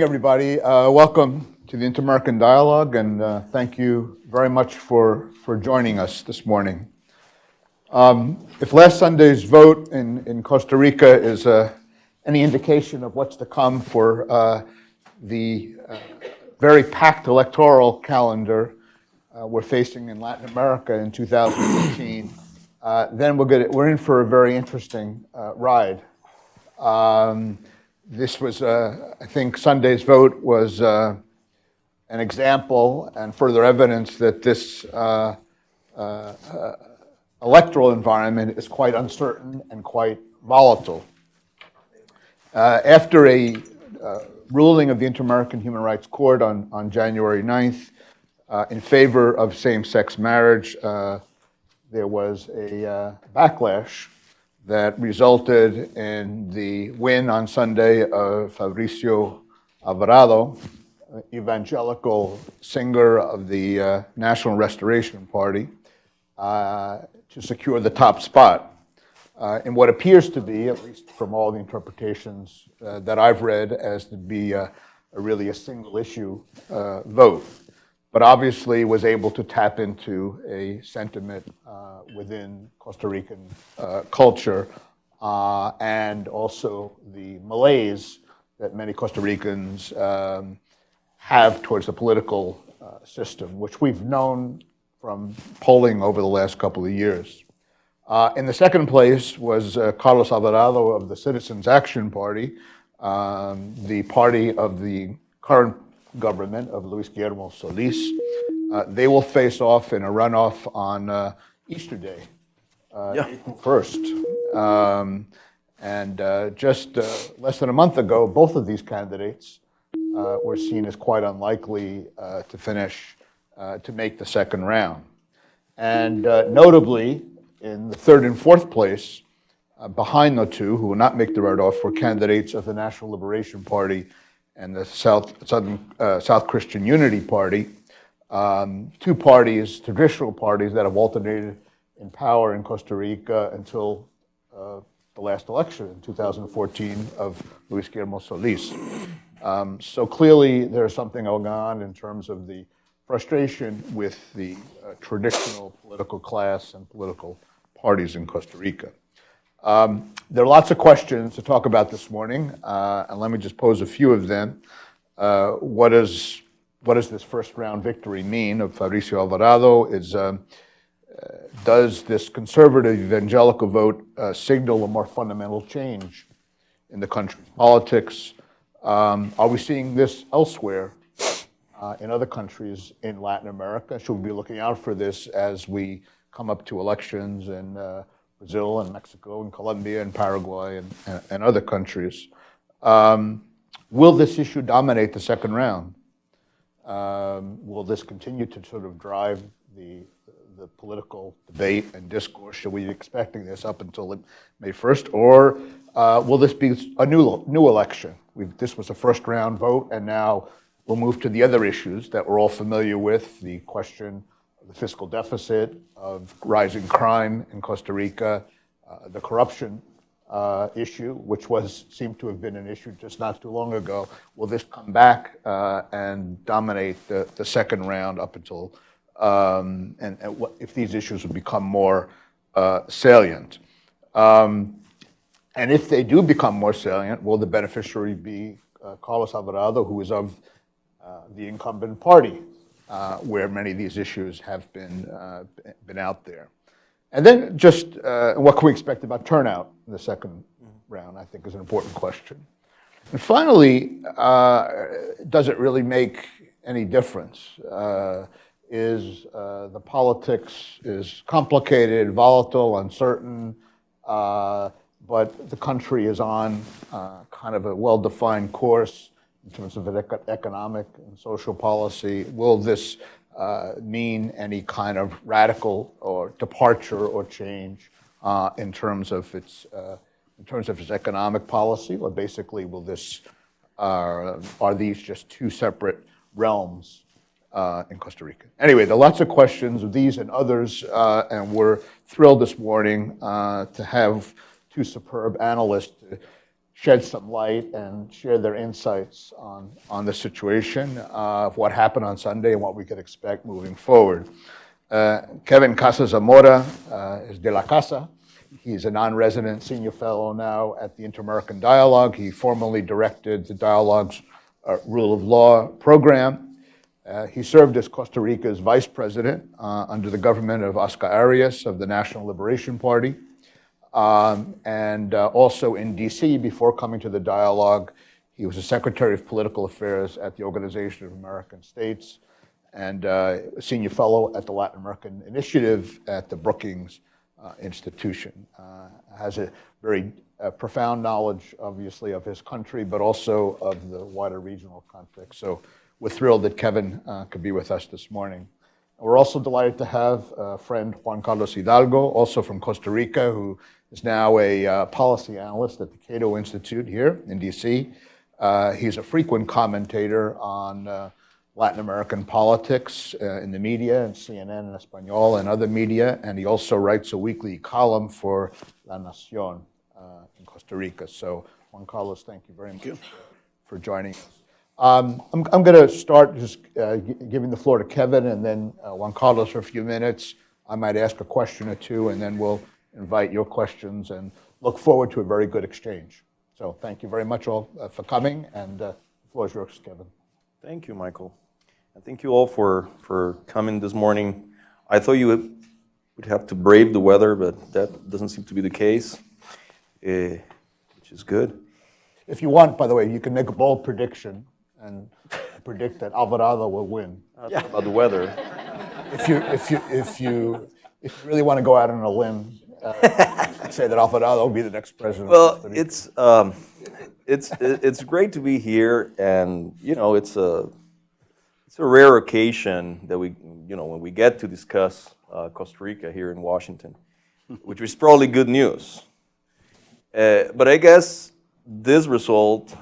Everybody, welcome to the Inter-American Dialogue, and thank you very much for joining us this morning. If last Sunday's vote in Costa Rica is any indication of what's to come for the very packed electoral calendar we're facing in Latin America in 2018, then we're in for a very interesting ride. This was, I think, Sunday's vote was an example and further evidence that this electoral environment is quite uncertain and quite volatile. After a ruling of the Inter-American Human Rights Court on January 9th in favor of same-sex marriage, there was a backlash that resulted in the win on Sunday of Fabricio Alvarado, evangelical singer of the National Restoration Party, to secure the top spot in what appears to be, at least from all the interpretations that I've read, as to be really a single issue vote, but obviously was able to tap into a sentiment within Costa Rican culture and also the malaise that many Costa Ricans have towards the political system, which we've known from polling over the last couple of years. In the second place was Carlos Alvarado of the Citizens Action Party, the party of the current government of Luis Guillermo Solis. They will face off in a runoff on Easter Day, April 1st. And just less than a month ago, both of these candidates were seen as quite unlikely to finish, to make the second round. And notably, in the third and fourth place, behind the two, who will not make the runoff, were candidates of the National Liberation Party and the South Christian Unity Party, two parties, traditional parties that have alternated in power in Costa Rica until the last election in 2014 of Luis Guillermo Solis. So clearly there's something going on in terms of the frustration with the traditional political class and political parties in Costa Rica. There are lots of questions to talk about this morning, and let me just pose a few of them. What does this first round victory mean of Fabricio Alvarado? Does this conservative evangelical vote signal a more fundamental change in the country's politics? Are we seeing this elsewhere in other countries in Latin America? Should we be looking out for this as we come up to elections in Brazil and Mexico and Colombia and Paraguay and other countries? Will this issue dominate the second round? Will this continue to sort of drive the political debate and discourse? Should we be expecting this up until May 1st? Or will this be a new election? This was a first round vote, and now we'll move to the other issues that we're all familiar with, the question of the fiscal deficit, of rising crime in Costa Rica, the corruption issue, which seemed to have been an issue just not too long ago. Will this come back and dominate the second round up until, if these issues will become more salient? And if they do become more salient, will the beneficiary be Carlos Alvarado, who is of the incumbent party, where many of these issues have been out there? And then just what can we expect about turnout in the second round, I think, is an important question. And finally, does it really make any difference? Is the politics is complicated, volatile, uncertain, but the country is on kind of a well-defined course in terms of economic and social policy. Will this mean any kind of radical or departure or change in terms of its economic policy? Or basically, will this are these just two separate realms in Costa Rica? Anyway, there are lots of questions of these and others, and we're thrilled this morning to have two superb analysts shed some light and share their insights on the situation of what happened on Sunday and what we could expect moving forward. Kevin Casas Amorta is de la Casa. He's a non-resident senior fellow now at the Inter-American Dialogue. He formerly directed the Dialogue's Rule of Law program. He served as Costa Rica's vice president under the government of Oscar Arias of the National Liberation Party. And also in DC, before coming to the Dialogue, he was a Secretary of Political Affairs at the Organization of American States and a senior fellow at the Latin American Initiative at the Brookings Institution. Has a very profound knowledge, obviously, of his country, but also of the wider regional context. So we're thrilled that Kevin could be with us this morning. We're also delighted to have a friend, Juan Carlos Hidalgo, also from Costa Rica, who is now a policy analyst at the Cato Institute here in DC. He's a frequent commentator on Latin American politics in the media, and CNN and Espanol and other media, and he also writes a weekly column for La Nación in Costa Rica. So, Juan Carlos, thank you very much for joining us. I'm going to start just giving the floor to Kevin, and then Juan Carlos for a few minutes. I might ask a question or two, and then we'll invite your questions and look forward to a very good exchange. So thank you very much all for coming, and the floor is yours, Kevin. Thank you, Michael. And thank you all for coming this morning. I thought you would have to brave the weather, but that doesn't seem to be the case, which is good. If you want, by the way, you can make a bold prediction and predict that Alvarado will win. About the weather. If you really want to go out on a limb, say that Alvarado will be the next president. Well, it's great to be here, and it's a rare occasion that when we get to discuss Costa Rica here in Washington, which is probably good news. But I guess this result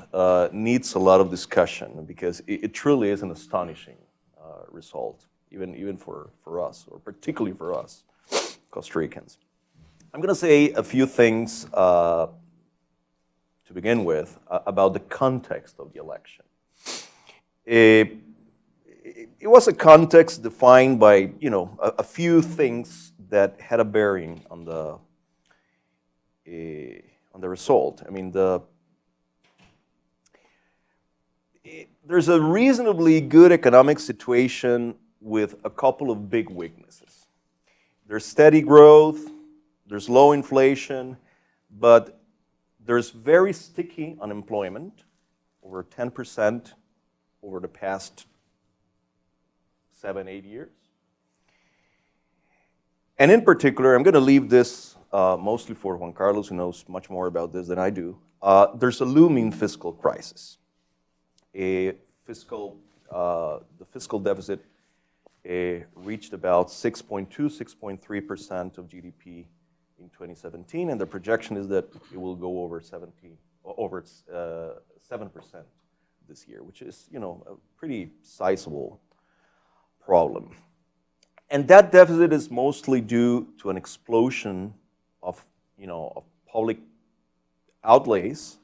needs a lot of discussion because it truly is an astonishing result, even for us, or particularly for us, Costa Ricans. I'm going to say a few things to begin with about the context of the election. It was a context defined by a few things that had a bearing on the result. I mean, there's a reasonably good economic situation with a couple of big weaknesses. There's steady growth, there's low inflation, but there's very sticky unemployment, over 10% over the past 7-8 years. And in particular, I'm going to leave this mostly for Juan Carlos, who knows much more about this than I do. There's a looming fiscal crisis. The fiscal deficit reached about 6.2, 6.3% of GDP in 2017, and the projection is that it will go over 7% this year, which is a pretty sizable problem. And that deficit is mostly due to an explosion of public outlays,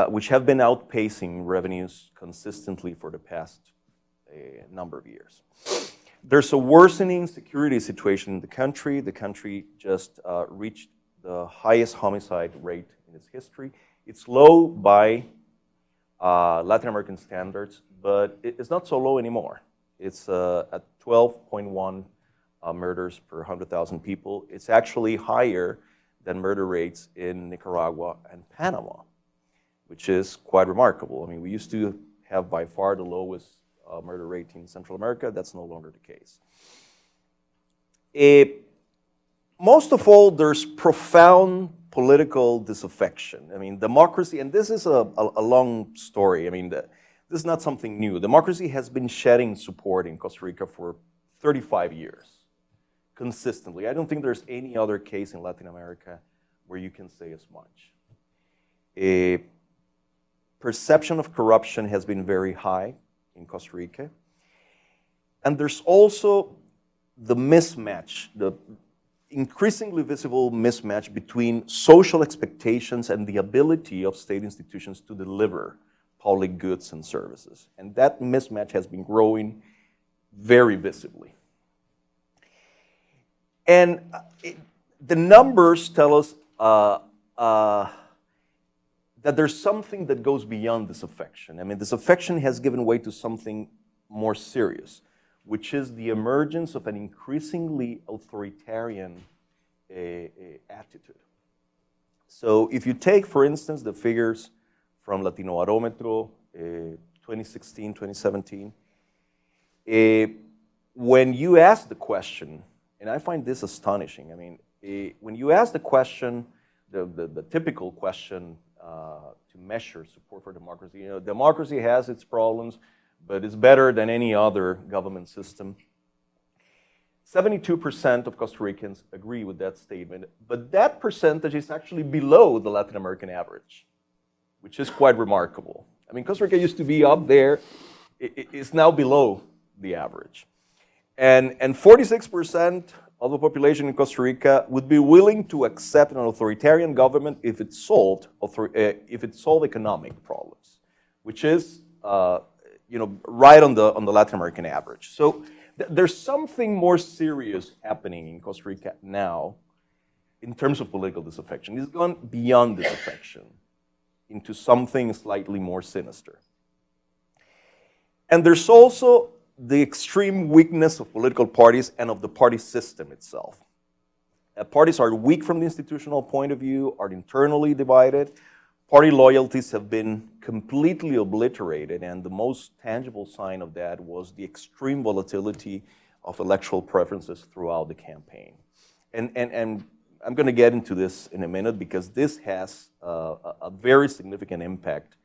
which have been outpacing revenues consistently for the past number of years. There's a worsening security situation in the country. The country just reached the highest homicide rate in its history. It's low by Latin American standards, but it's not so low anymore. It's at 12.1 murders per 100,000 people. It's actually higher than murder rates in Nicaragua and Panama, which is quite remarkable. I mean, we used to have by far the lowest murder rate in Central America. That's no longer the case. Most of all, there's profound political disaffection. I mean, democracy, and this is a long story. I mean, this is not something new. Democracy has been shedding support in Costa Rica for 35 years, consistently. I don't think there's any other case in Latin America where you can say as much. Perception of corruption has been very high in Costa Rica. And there's also the mismatch. increasingly visible mismatch between social expectations and the ability of state institutions to deliver public goods and services. And that mismatch has been growing very visibly. And the numbers tell us that there's something that goes beyond disaffection. I mean, disaffection has given way to something more serious, which is the emergence of an increasingly authoritarian attitude. So if you take, for instance, the figures from Latinobarometro 2016, 2017, when you ask the question, and I find this astonishing, I mean, when you ask the question, the typical question to measure support for democracy, you know, democracy has its problems, but it's better than any other government system. 72% of Costa Ricans agree with that statement, but that percentage is actually below the Latin American average, which is quite remarkable. I mean, Costa Rica used to be up there. It's now below the average. And 46% of the population in Costa Rica would be willing to accept an authoritarian government if it solved economic problems, which is you know, right on the Latin American average. So there's something more serious happening in Costa Rica now in terms of political disaffection. It's gone beyond disaffection into something slightly more sinister. And there's also the extreme weakness of political parties and of the party system itself. Parties are weak from the institutional point of view, are internally divided. Party loyalties have been completely obliterated, and the most tangible sign of that was the extreme volatility of electoral preferences throughout the campaign. And I'm going to get into this in a minute because this has a very significant impact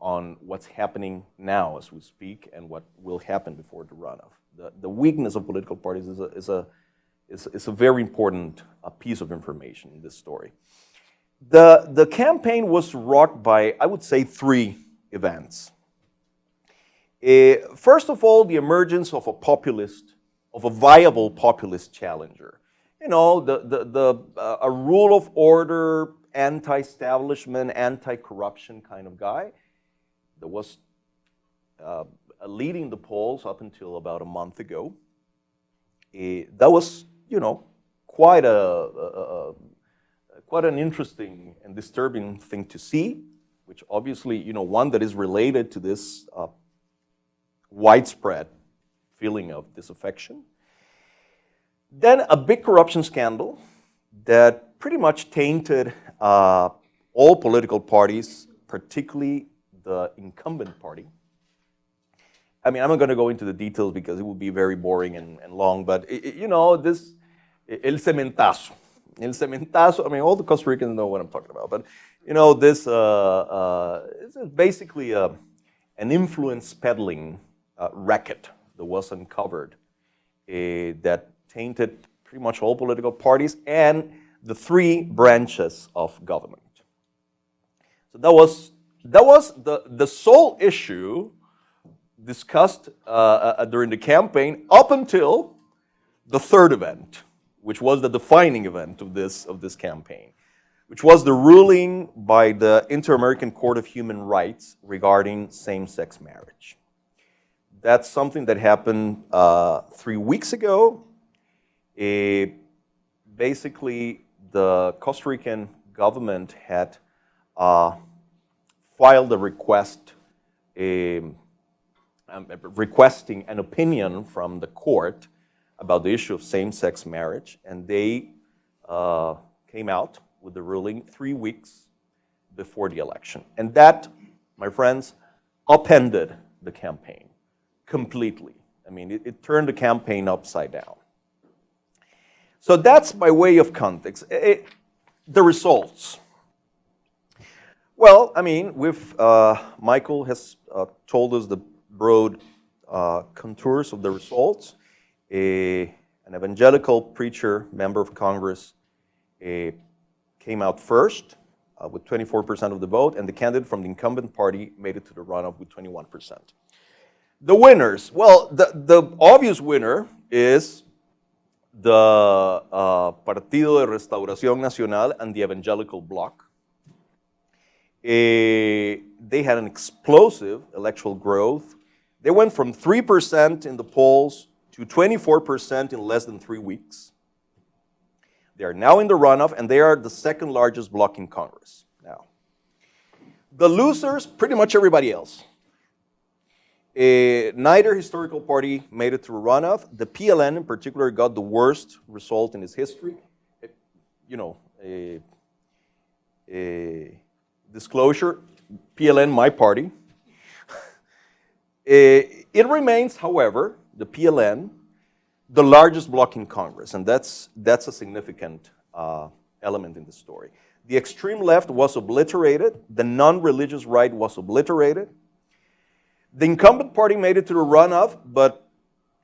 on what's happening now as we speak and what will happen before the runoff. The weakness of political parties is a very important piece of information in this story. The campaign was rocked by, I would say, 3 events. First of all, the emergence of a viable populist challenger. You know, a rule of order, anti-establishment, anti-corruption kind of guy that was leading the polls up until about a month ago. That was, you know, quite an interesting and disturbing thing to see, which obviously, you know, one that is related to this widespread feeling of disaffection. Then a big corruption scandal that pretty much tainted all political parties, particularly the incumbent party. I mean, I'm not going to go into the details because it would be very boring and long, but, you know, this, el cementazo. El cementazo, I mean, all the Costa Ricans know what I'm talking about, but, you know, this is basically an influence peddling racket that was uncovered that tainted pretty much all political parties and the 3 branches of government. So that was the sole issue discussed during the campaign up until the 3rd event, which was the defining event of this campaign, which was the ruling by the Inter-American Court of Human Rights regarding same-sex marriage. That's something that happened 3 weeks ago. Basically, the Costa Rican government had filed a request requesting an opinion from the court about the issue of same-sex marriage, and they came out with the ruling 3 weeks before the election. And that, my friends, upended the campaign completely. I mean, it turned the campaign upside down. So that's by way of context. The results. Well, I mean, Michael has told us the broad contours of the results. An evangelical preacher, member of Congress, came out first with 24% of the vote, and the candidate from the incumbent party made it to the runoff with 21%. The winners, well, the obvious winner is the Partido de Restauración Nacional and the Evangelical Bloc. They had an explosive electoral growth. They went from 3% in the polls to 24% in less than 3 weeks. They are now in the runoff, and they are the second largest bloc in Congress now. The losers, pretty much everybody else. Neither historical party made it through runoff. The PLN in particular got the worst result in its history. Disclosure, PLN, my party. It remains, however, the PLN, the largest bloc in Congress, and that's a significant element in the story. The extreme left was obliterated. The non-religious right was obliterated. The incumbent party made it to the runoff, but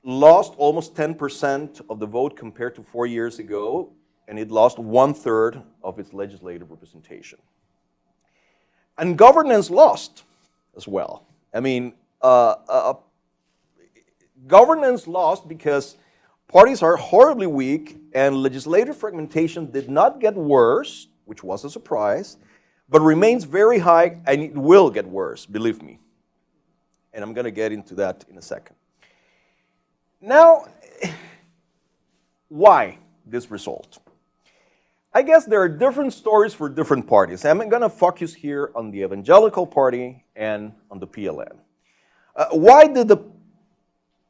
lost almost 10% of the vote compared to 4 years ago, and it lost 1/3 of its legislative representation. And governance lost as well. I mean, governance lost because parties are horribly weak, and legislative fragmentation did not get worse, which was a surprise, but remains very high, and it will get worse, believe me. And I'm going to get into that in a second. Now, why this result? I guess there are different stories for different parties. I'm going to focus here on the Evangelical Party and on the PLN. Why did the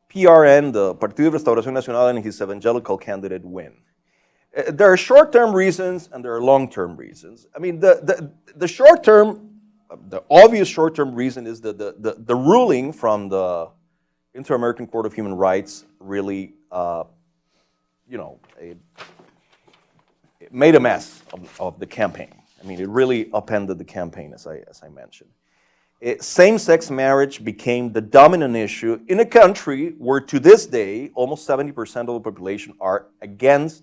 PRN, the Partido de Restauración Nacional, and his evangelical candidate win? There are short-term reasons and there are long-term reasons. I mean, the short-term, the obvious short-term reason is that the ruling from the Inter-American Court of Human Rights really, it made a mess of the campaign. I mean, it really upended the campaign, as I mentioned. Same-sex marriage became the dominant issue in a country where, to this day, almost 70% of the population are against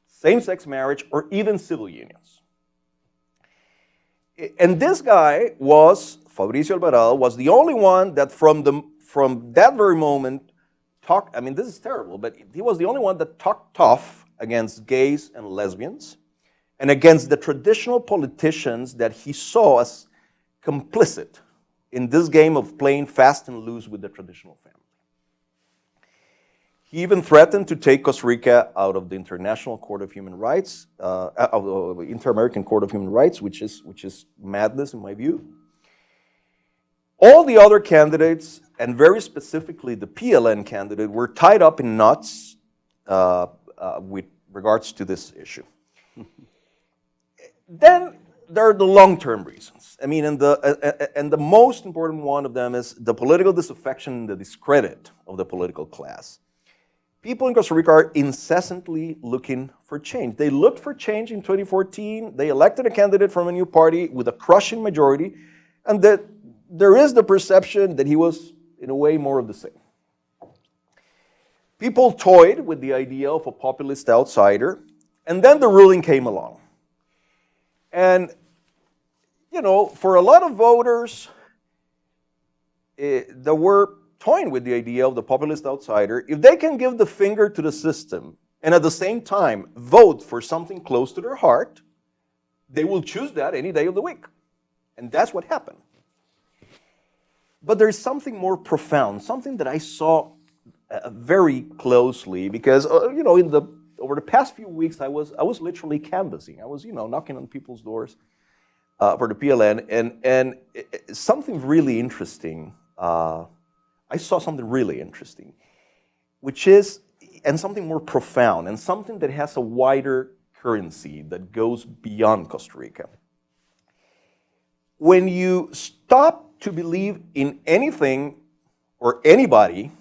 same-sex marriage or even civil unions. And this guy Fabricio Alvarado, was the only one that from that very moment talked, I mean, this is terrible, but he was the only one that talked tough against gays and lesbians and against the traditional politicians that he saw as complicit in this game of playing fast and loose with the traditional family. He even threatened to take Costa Rica out of the International Court of Human Rights, of the Inter-American Court of Human Rights, which is madness in my view. All the other candidates, and very specifically the PLN candidate, were tied up in knots with regards to this issue. Then there are the long-term reasons. I mean, and the most important one of them is the political disaffection and the discredit of the political class. People in Costa Rica are incessantly looking for change. They looked for change in 2014. They elected a candidate from a new party with a crushing majority, and that there is the perception that he was, in a way, more of the same. People toyed with the idea of a populist outsider, and then the ruling came along. And, for a lot of voters, there were toying with the idea of the populist outsider. If they can give the finger to the system and at the same time vote for something close to their heart, they will choose that any day of the week. And that's what happened. But there's something more profound, something that I saw very closely because, over the past few weeks, I was literally canvassing. I was, knocking on people's doors for the PLN, and something really interesting. I saw something really interesting, which is, and something more profound, and something that has a wider currency that goes beyond Costa Rica. When you stop to believe in anything or anybody,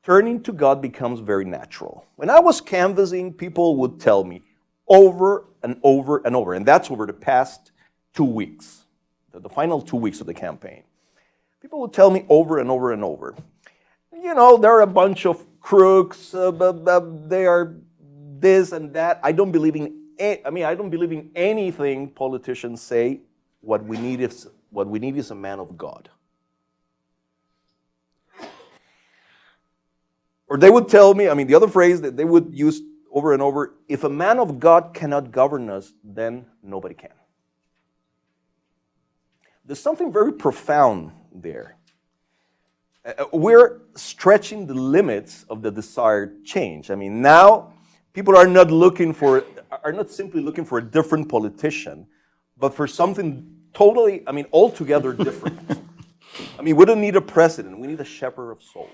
turning to God becomes very natural. When I was canvassing, people would tell me over and over and over, and that's over the past 2 weeks, the final 2 weeks of the campaign. People would tell me over and over and over, they're a bunch of crooks, they are this and that. I don't believe in anything politicians say. What we need is a man of God. Or they would tell me, I mean, the other phrase that they would use over and over, if a man of God cannot govern us, then nobody can. There's something very profound there. We're stretching the limits of the desired change. I mean, now people are not simply looking for a different politician, but for something totally, I mean, altogether different. I mean, we don't need a president, we need a shepherd of souls.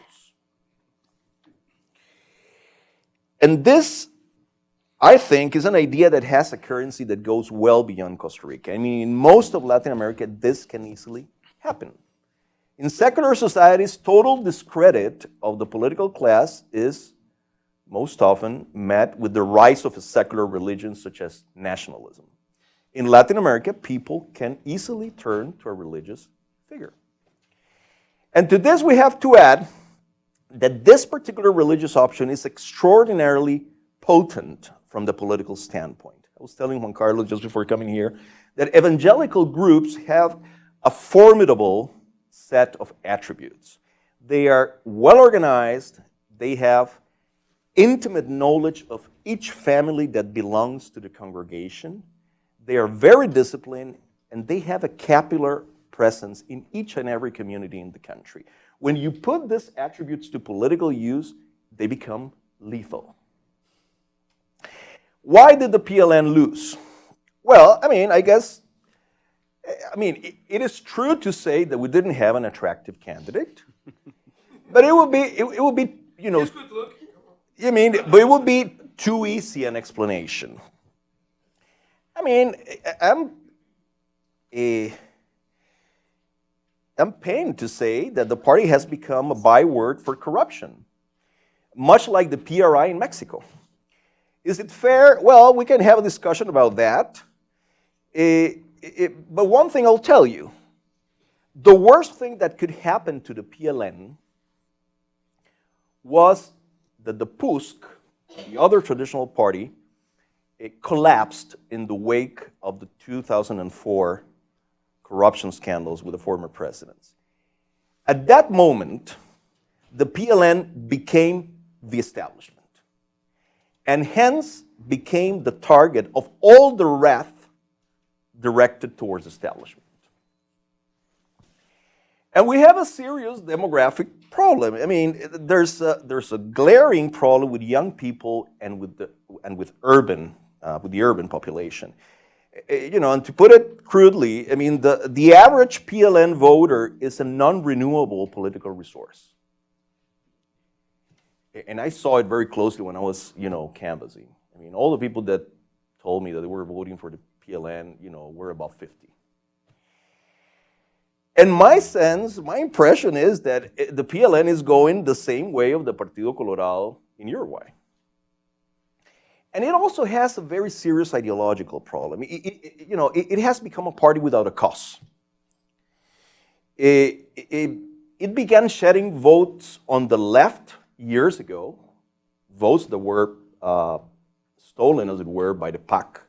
And this, I think, is an idea that has a currency that goes well beyond Costa Rica. I mean, in most of Latin America, this can easily happen. In secular societies, total discredit of the political class is most often met with the rise of a secular religion such as nationalism. In Latin America, people can easily turn to a religious figure. And to this we have to add that this particular religious option is extraordinarily potent from the political standpoint. I was telling Juan Carlos just before coming here that evangelical groups have a formidable set of attributes. They are well organized, they have intimate knowledge of each family that belongs to the congregation, they are very disciplined, and they have a capillary presence in each and every community in the country. When you put these attributes to political use, they become lethal. Why did the PLN lose? Well, I mean, it is true to say that we didn't have an attractive candidate, but it would be, you know, but it would be too easy an explanation. I mean, I'm pained to say that the party has become a byword for corruption, much like the PRI in Mexico. Is it fair? Well, we can have a discussion about that. But one thing I'll tell you, the worst thing that could happen to the PLN was that the PUSC, the other traditional party, it collapsed in the wake of the 2004 corruption scandals with the former presidents. At that moment, the PLN became the establishment, and hence became the target of all the wrath directed towards establishment. And we have a serious demographic problem. I mean, there's a glaring problem with young people and with the urban population. You know, and to put it crudely, I mean, the average PLN voter is a non-renewable political resource. And I saw it very closely when I was, you know, canvassing. I mean, all the people that told me that they were voting for the PLN, you know, were above 50. And my impression is that the PLN is going the same way of the Partido Colorado in Uruguay. And it also has a very serious ideological problem. It has become a party without a cause. It began shedding votes on the left years ago, votes that were stolen, as it were, by the PAC.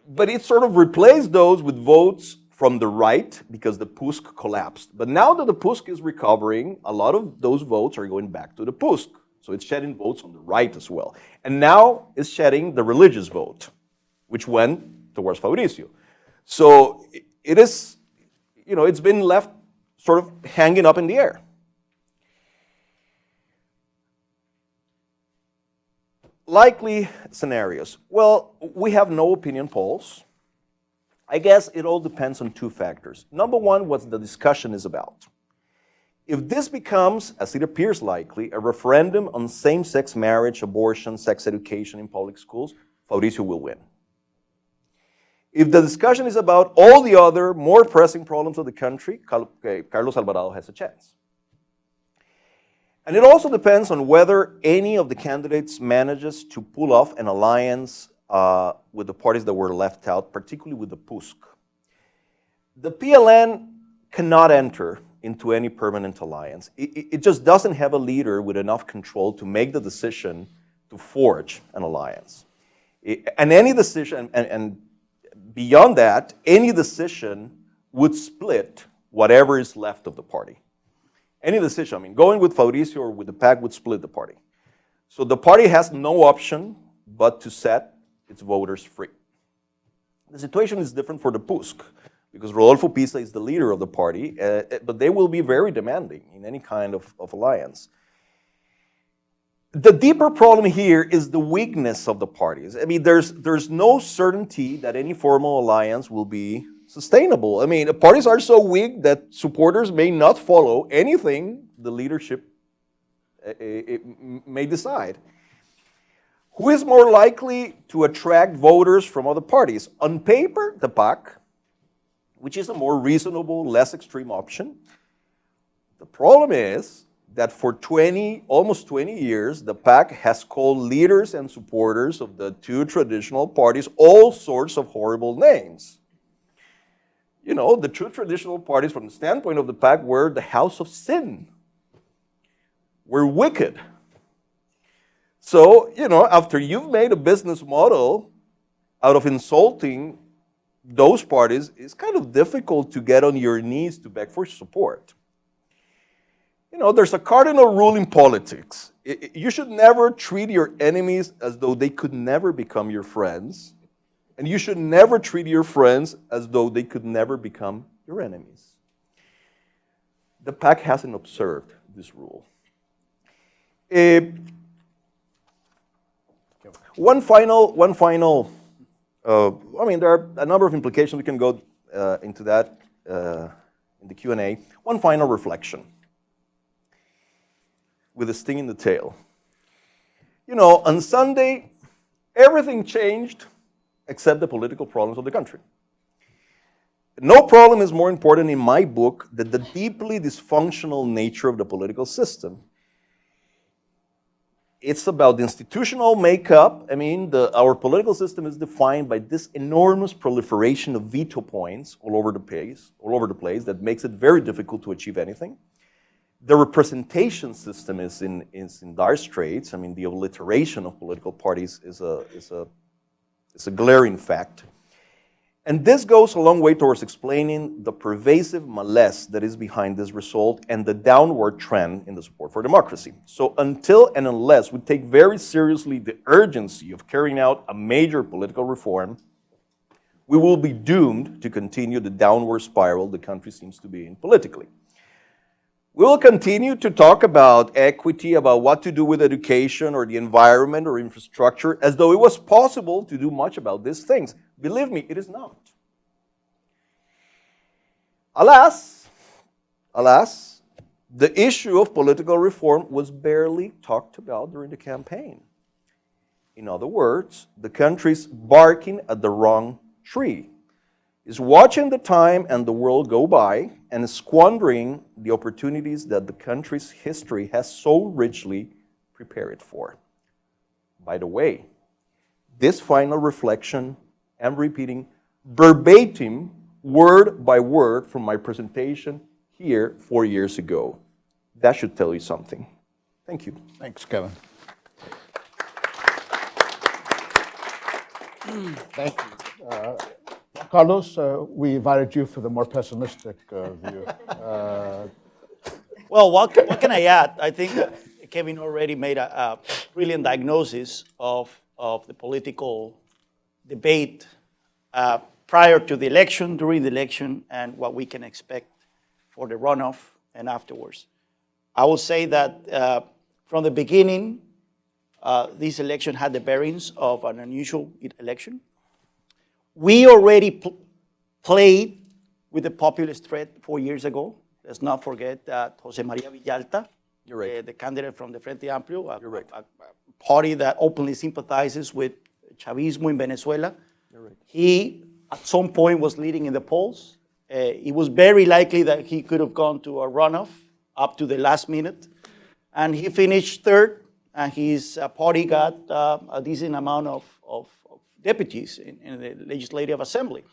But it sort of replaced those with votes from the right because the PUSC collapsed. But now that the PUSC is recovering, a lot of those votes are going back to the PUSC. So it's shedding votes on the right as well. And now it's shedding the religious vote, which went towards Fabricio. So it is, you know, it's been left sort of hanging up in the air. Likely scenarios. Well, we have no opinion polls. I guess it all depends on two factors. Number one, what the discussion is about. If this becomes, as it appears likely, a referendum on same-sex marriage, abortion, sex education in public schools, Fabricio will win. If the discussion is about all the other more pressing problems of the country, Carlos Alvarado has a chance. And it also depends on whether any of the candidates manages to pull off an alliance with the parties that were left out, particularly with the PUSC. The PLN cannot enter into any permanent alliance. It just doesn't have a leader with enough control to make the decision to forge an alliance. And any decision, and beyond that, any decision would split whatever is left of the party. any decision. I mean, going with Fabricio or with the PAC would split the party. So the party has no option but to set its voters free. The situation is different for the PUSC, because Rodolfo Pisa is the leader of the party, but they will be very demanding in any kind of alliance. The deeper problem here is the weakness of the parties. I mean, there's no certainty that any formal alliance will be sustainable. I mean, the parties are so weak that supporters may not follow anything the leadership may decide. Who is more likely to attract voters from other parties? On paper, the PAC, which is a more reasonable, less extreme option. The problem is that for almost 20 years, the PAC has called leaders and supporters of the two traditional parties all sorts of horrible names. You know, the two traditional parties from the standpoint of the PAC were the house of sin, were wicked. So, you know, after you've made a business model out of insulting those parties, it's kind of difficult to get on your knees to beg for support. You know, there's a cardinal rule in politics. You should never treat your enemies as though they could never become your friends, and you should never treat your friends as though they could never become your enemies. The PAC hasn't observed this rule. One final, I mean, there are a number of implications. We can go into that in the Q&A. One final reflection with a sting in the tail. You know, on Sunday, everything changed except the political problems of the country. No problem is more important in my book than the deeply dysfunctional nature of the political system. It's about the institutional makeup. I mean, our political system is defined by this enormous proliferation of veto points all over the place that makes it very difficult to achieve anything. The representation system is in dire straits. I mean, the obliteration of political parties is a glaring fact. And this goes a long way towards explaining the pervasive malaise that is behind this result and the downward trend in the support for democracy. So until and unless we take very seriously the urgency of carrying out a major political reform, we will be doomed to continue the downward spiral the country seems to be in politically. We will continue to talk about equity, about what to do with education or the environment or infrastructure, as though it was possible to do much about these things. Believe me, it is not. Alas, the issue of political reform was barely talked about during the campaign. In other words, the country's barking at the wrong tree, is watching the time and the world go by and is squandering the opportunities that the country's history has so richly prepared it for. By the way, this final reflection I'm repeating verbatim, word by word from my presentation here 4 years ago. That should tell you something. Thank you. Thanks, Kevin. Thank you. Carlos, we invited you for the more pessimistic view. Well, what can I add? I think Kevin already made a brilliant diagnosis of the political debate prior to the election, during the election, and what we can expect for the runoff and afterwards. I will say that from the beginning, this election had the bearings of an unusual election. We already played with the populist threat 4 years ago. Let's not forget that Jose Maria Villalta, the candidate from the Frente Amplio, a party that openly sympathizes with Chavismo in Venezuela, he at some point was leading in the polls. It was very likely that he could have gone to a runoff up to the last minute. And he finished third, and his party got a decent amount of deputies in the Legislative Assembly.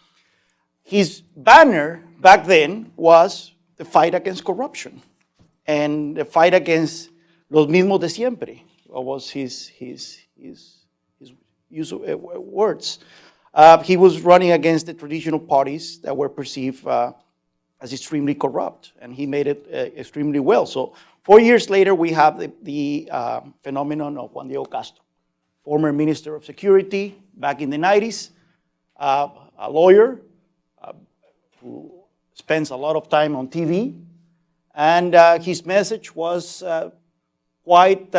His banner back then was the fight against corruption and the fight against los mismos de siempre, was his use of words. He was running against the traditional parties that were perceived as extremely corrupt, and he made it extremely well. So 4 years later, we have the phenomenon of Juan Diego Castro, former Minister of Security back in the 90s, a lawyer who spends a lot of time on TV, and his message was quite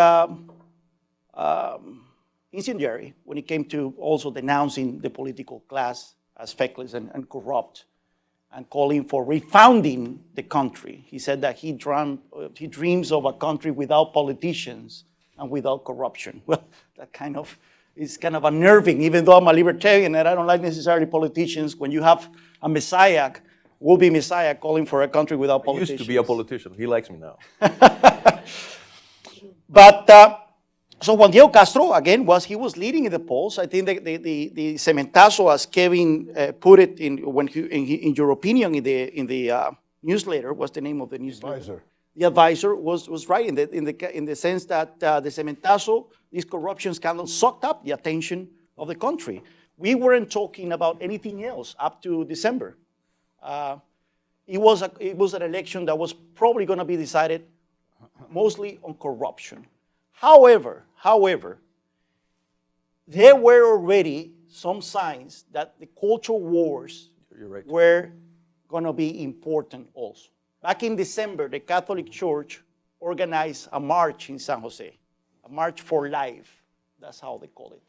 incendiary when it came to also denouncing the political class as feckless and corrupt, and calling for refounding the country. He said that he dreams of a country without politicians and without corruption. Well, that kind of is kind of unnerving, even though I'm a libertarian and I don't like necessarily politicians. When you have a messiah, will-be messiah, calling for a country without politicians. He used to be a politician. He likes me now. But so Juan Diego Castro, again, he was leading in the polls. I think the cementazo, as Kevin put it in your opinion in the newsletter, what's the name of the newsletter? Advisor. The advisor was right in the sense that the cementazo, this corruption scandal, sucked up the attention of the country. We weren't talking about anything else up to December. It was an election that was probably going to be decided mostly on corruption. However, there were already some signs that the culture wars were going to be important also. Back in December, the Catholic Church organized a march in San Jose, a March for Life. That's how they call it.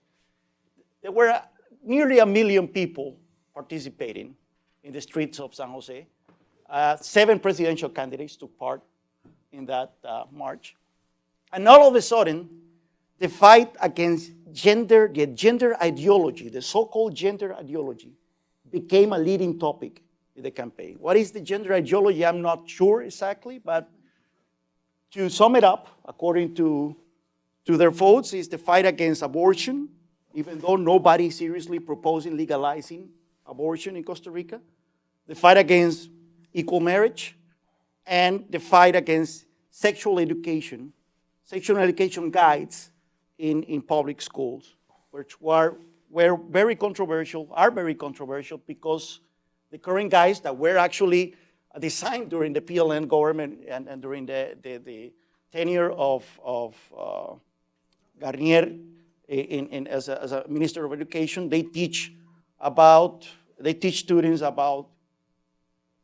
There were nearly 1 million people participating in the streets of San Jose. 7 presidential candidates took part in that march. And all of a sudden, the fight against the gender ideology, the so-called gender ideology, became a leading topic in the campaign. What is the gender ideology? I'm not sure exactly, but to sum it up, according to their votes, is the fight against abortion, even though nobody is seriously proposing legalizing abortion in Costa Rica, the fight against equal marriage, and the fight against sexual education guides in public schools, which were very controversial, are very controversial, because the current guides that were actually designed during the PLN government and during the tenure of Garnier as a Minister of Education, they teach students about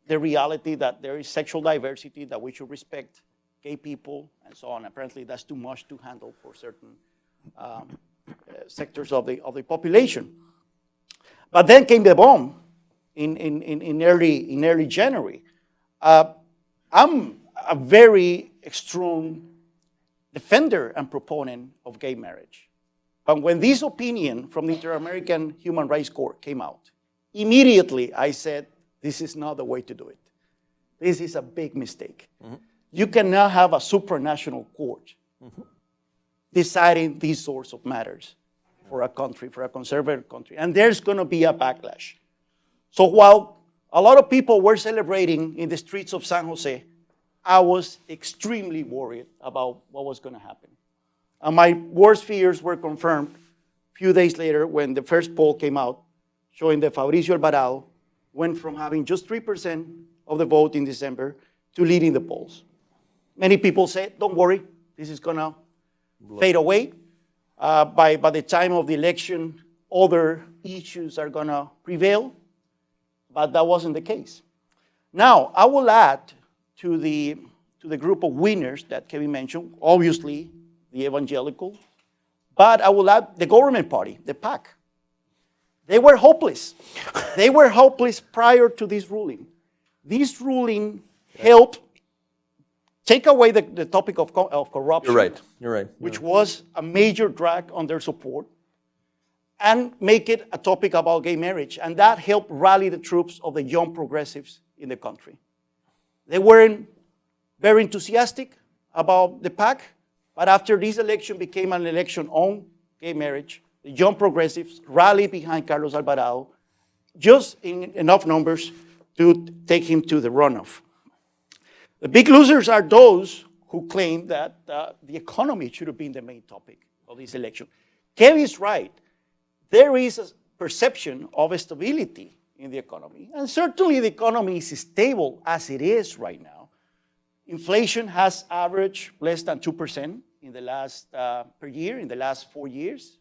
the reality that there is sexual diversity, that we should respect gay people, and so on. Apparently, that's too much to handle for certain sectors of the population. But then came the bomb in early January. I'm a very strong defender and proponent of gay marriage. But when this opinion from the Inter-American Human Rights Court came out, immediately I said, this is not the way to do it. This is a big mistake. Mm-hmm. You cannot have a supranational court deciding these sorts of matters for a country, for a conservative country. And there's going to be a backlash. So while a lot of people were celebrating in the streets of San Jose, I was extremely worried about what was going to happen. And my worst fears were confirmed a few days later when the first poll came out showing that Fabricio Alvarado went from having just 3% of the vote in December to leading the polls. Many people said, don't worry, this is going to fade away. By the time of the election, other issues are going to prevail. But that wasn't the case. Now, I will add to the group of winners that Kevin mentioned, obviously the evangelical, but I will add the government party, the PAC. They were hopeless. They were hopeless prior to this ruling. This ruling helped take away the topic of corruption. You're right. Which was a major drag on their support, and make it a topic about gay marriage. And that helped rally the troops of the young progressives in the country. They weren't very enthusiastic about the PAC, but after this election became an election on gay marriage, the young progressives rallied behind Carlos Alvarado, just in enough numbers to take him to the runoff. The big losers are those who claim that the economy should have been the main topic of this election. Kerry is right. There is a perception of stability in the economy. And certainly the economy is stable as it is right now. Inflation has averaged less than 2% in the last, per year, in the last 4 years.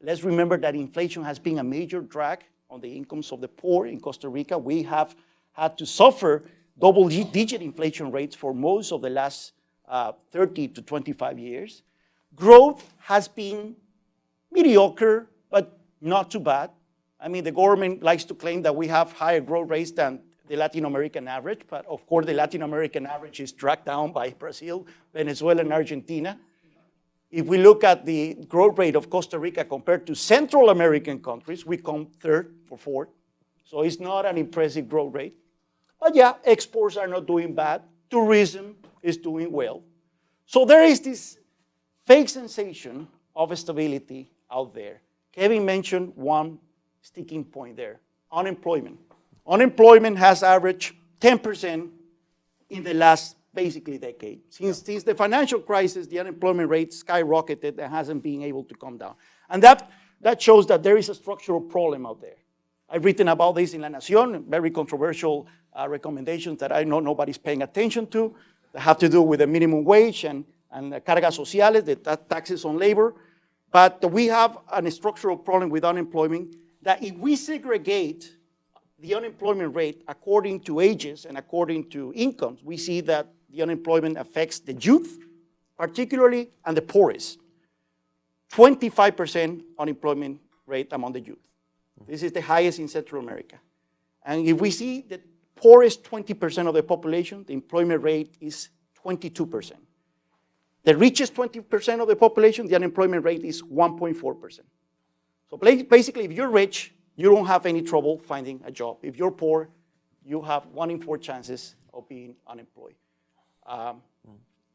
Let's remember that inflation has been a major drag on the incomes of the poor in Costa Rica. We have had to suffer double-digit inflation rates for most of the last 30 to 25 years. Growth has been mediocre, but not too bad. I mean, the government likes to claim that we have higher growth rates than the Latin American average, but of course the Latin American average is dragged down by Brazil, Venezuela, and Argentina. If we look at the growth rate of Costa Rica compared to Central American countries, we come third or fourth. So it's not an impressive growth rate. But yeah, exports are not doing bad. Tourism is doing well. So there is this fake sensation of stability out there. Kevin mentioned one sticking point there, unemployment. Unemployment has averaged 10% in the last, basically, decade. Since the financial crisis, the unemployment rate skyrocketed and hasn't been able to come down. And that shows that there is a structural problem out there. I've written about this in La Nación, very controversial recommendations that I know nobody's paying attention to, that have to do with the minimum wage and cargas sociales, the taxes on labor. But we have a structural problem with unemployment that if we segregate the unemployment rate according to ages and according to incomes, we see that the unemployment affects the youth, particularly, and the poorest. 25% unemployment rate among the youth. This is the highest in Central America. And if we see the poorest 20% of the population, the employment rate is 22%. The richest 20% of the population, the unemployment rate is 1.4%. So basically, if you're rich, you don't have any trouble finding a job. If you're poor, you have 1 in 4 chances of being unemployed.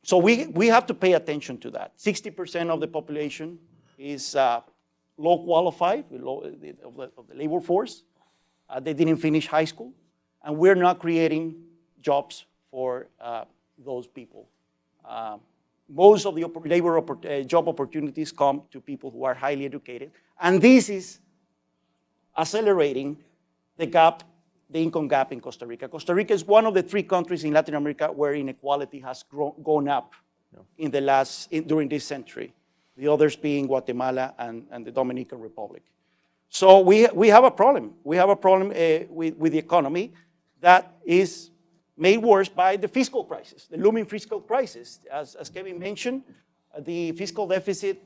So we have to pay attention to that. 60% of the population is low qualified of the labor force. They didn't finish high school. And we're not creating jobs for those people. Most of the job opportunities come to people who are highly educated. And this is accelerating the gap, the income gap in Costa Rica. Costa Rica is one of the 3 countries in Latin America where inequality has gone up during this century. The others being Guatemala and the Dominican Republic. So we have a problem. We have a problem with the economy that is made worse by the fiscal crisis, the looming fiscal crisis. As Kevin mentioned, the fiscal deficit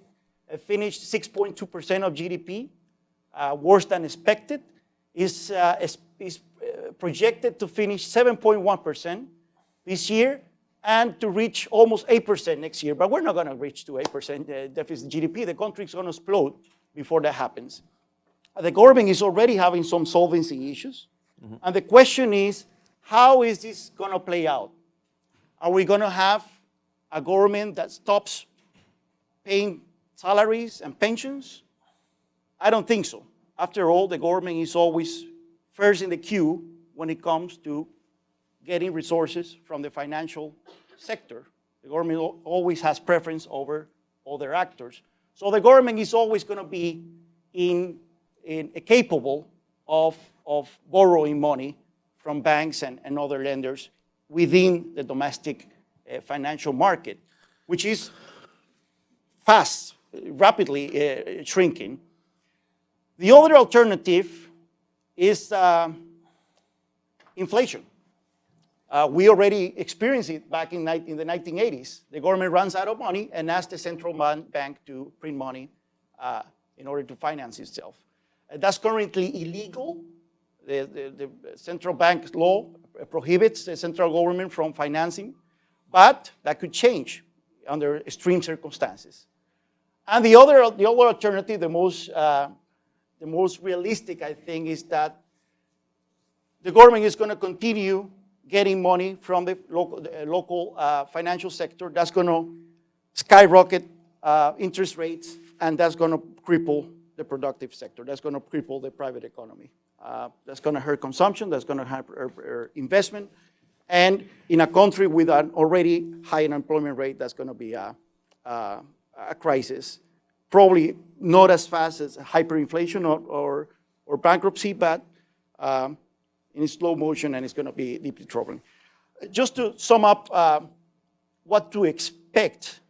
finished 6.2% of GDP, worse than expected, is projected to finish 7.1% this year and to reach almost 8% next year. But we're not going to reach to 8% deficit GDP. The country is going to explode before that happens. The government is already having some solvency issues. Mm-hmm. And the question is, how is this going to play out? Are we going to have a government that stops paying salaries and pensions? I don't think so. After all, the government is always first in the queue when it comes to getting resources from the financial sector. The government always has preference over other actors. So the government is always going to be capable of borrowing money from banks and other lenders within the domestic financial market, which is rapidly shrinking. The other alternative is inflation. We already experienced it back in the 1980s. The government runs out of money and asks the central bank to print money in order to finance itself. That's currently illegal. The central bank law prohibits the central government from financing, but that could change under extreme circumstances. And the other alternative, the most realistic, I think, is that the government is going to continue getting money from the local financial sector. That's going to skyrocket interest rates, and that's going to cripple the productive sector. That's going to cripple the private economy. That's going to hurt consumption. That's going to hurt investment. And in a country with an already high unemployment rate, that's going to be a crisis. Probably not as fast as hyperinflation or bankruptcy, but in slow motion, and it's going to be deeply troubling. Just to sum up what to expect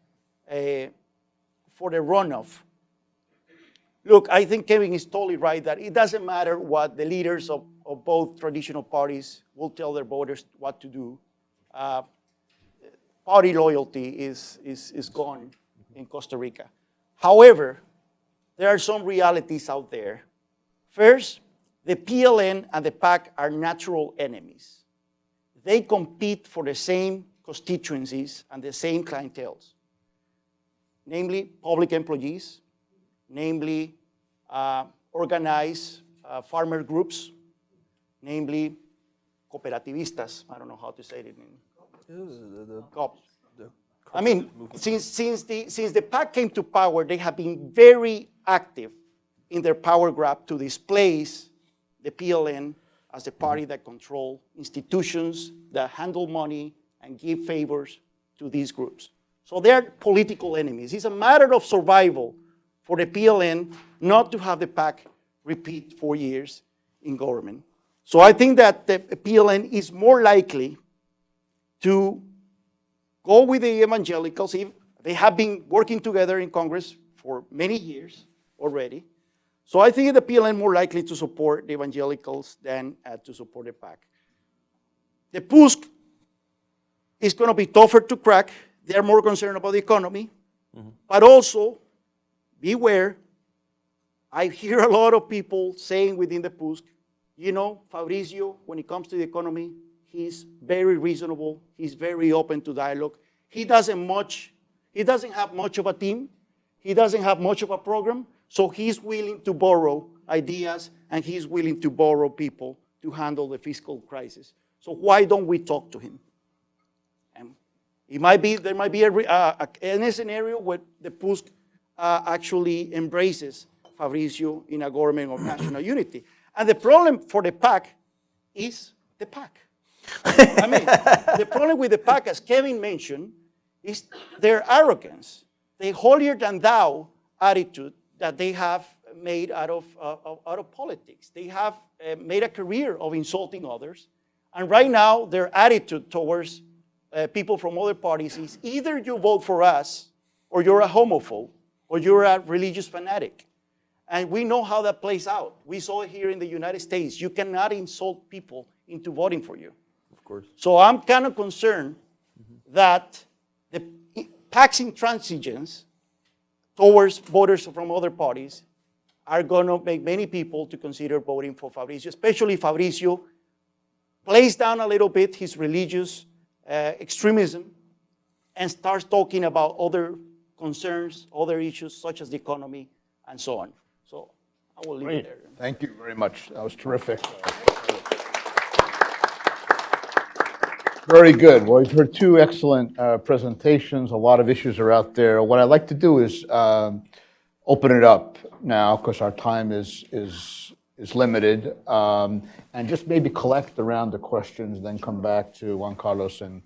for the runoff. Look, I think Kevin is totally right that it doesn't matter what the leaders of both traditional parties will tell their voters what to do. Party loyalty is gone in Costa Rica. However, there are some realities out there. First, the PLN and the PAC are natural enemies. They compete for the same constituencies and the same clienteles, namely public employees, namely organized farmer groups, namely cooperativistas. I don't know how to say it in COP. I mean, since the PAC came to power, they have been very active in their power grab to displace the PLN as the party that control institutions that handle money and give favors to these groups. So they're political enemies. It's a matter of survival for the PLN not to have the PAC repeat 4 years in government. So I think that the PLN is more likely to go with the evangelicals. They have been working together in Congress for many years already. So I think the PLN more likely to support the evangelicals than to support the PAC. The PUSC is going to be tougher to crack. They're more concerned about the economy. But also, beware, I hear a lot of people saying within the PUSC, you know, Fabricio, when it comes to the economy, he's very reasonable. He's very open to dialogue. He doesn't have much of a team. He doesn't have much of a program. So he's willing to borrow ideas and he's willing to borrow people to handle the fiscal crisis. So why don't we talk to him? And there might be a scenario where the PUSC actually embraces Fabricio in a government of national unity. And the problem for the PAC is the PAC. I mean, the problem with the PAC, as Kevin mentioned, is their arrogance, the holier-than-thou attitude that they have made out of politics. They have made a career of insulting others. And right now, their attitude towards people from other parties is either you vote for us, or you're a homophobe, or you're a religious fanatic. And we know how that plays out. We saw it here in the United States. You cannot insult people into voting for you. Of course. So I'm kind of concerned that the PAC's intransigence towards voters from other parties are going to make many people to consider voting for Fabricio, especially Fabricio plays down a little bit his religious extremism and starts talking about other concerns, other issues such as the economy and so on. So I will leave it there. Thank you very much. That was terrific. Very good. Well, we've heard two excellent presentations. A lot of issues are out there. What I'd like to do is open it up now, because our time is limited, and just maybe collect around the questions, then come back to Juan Carlos and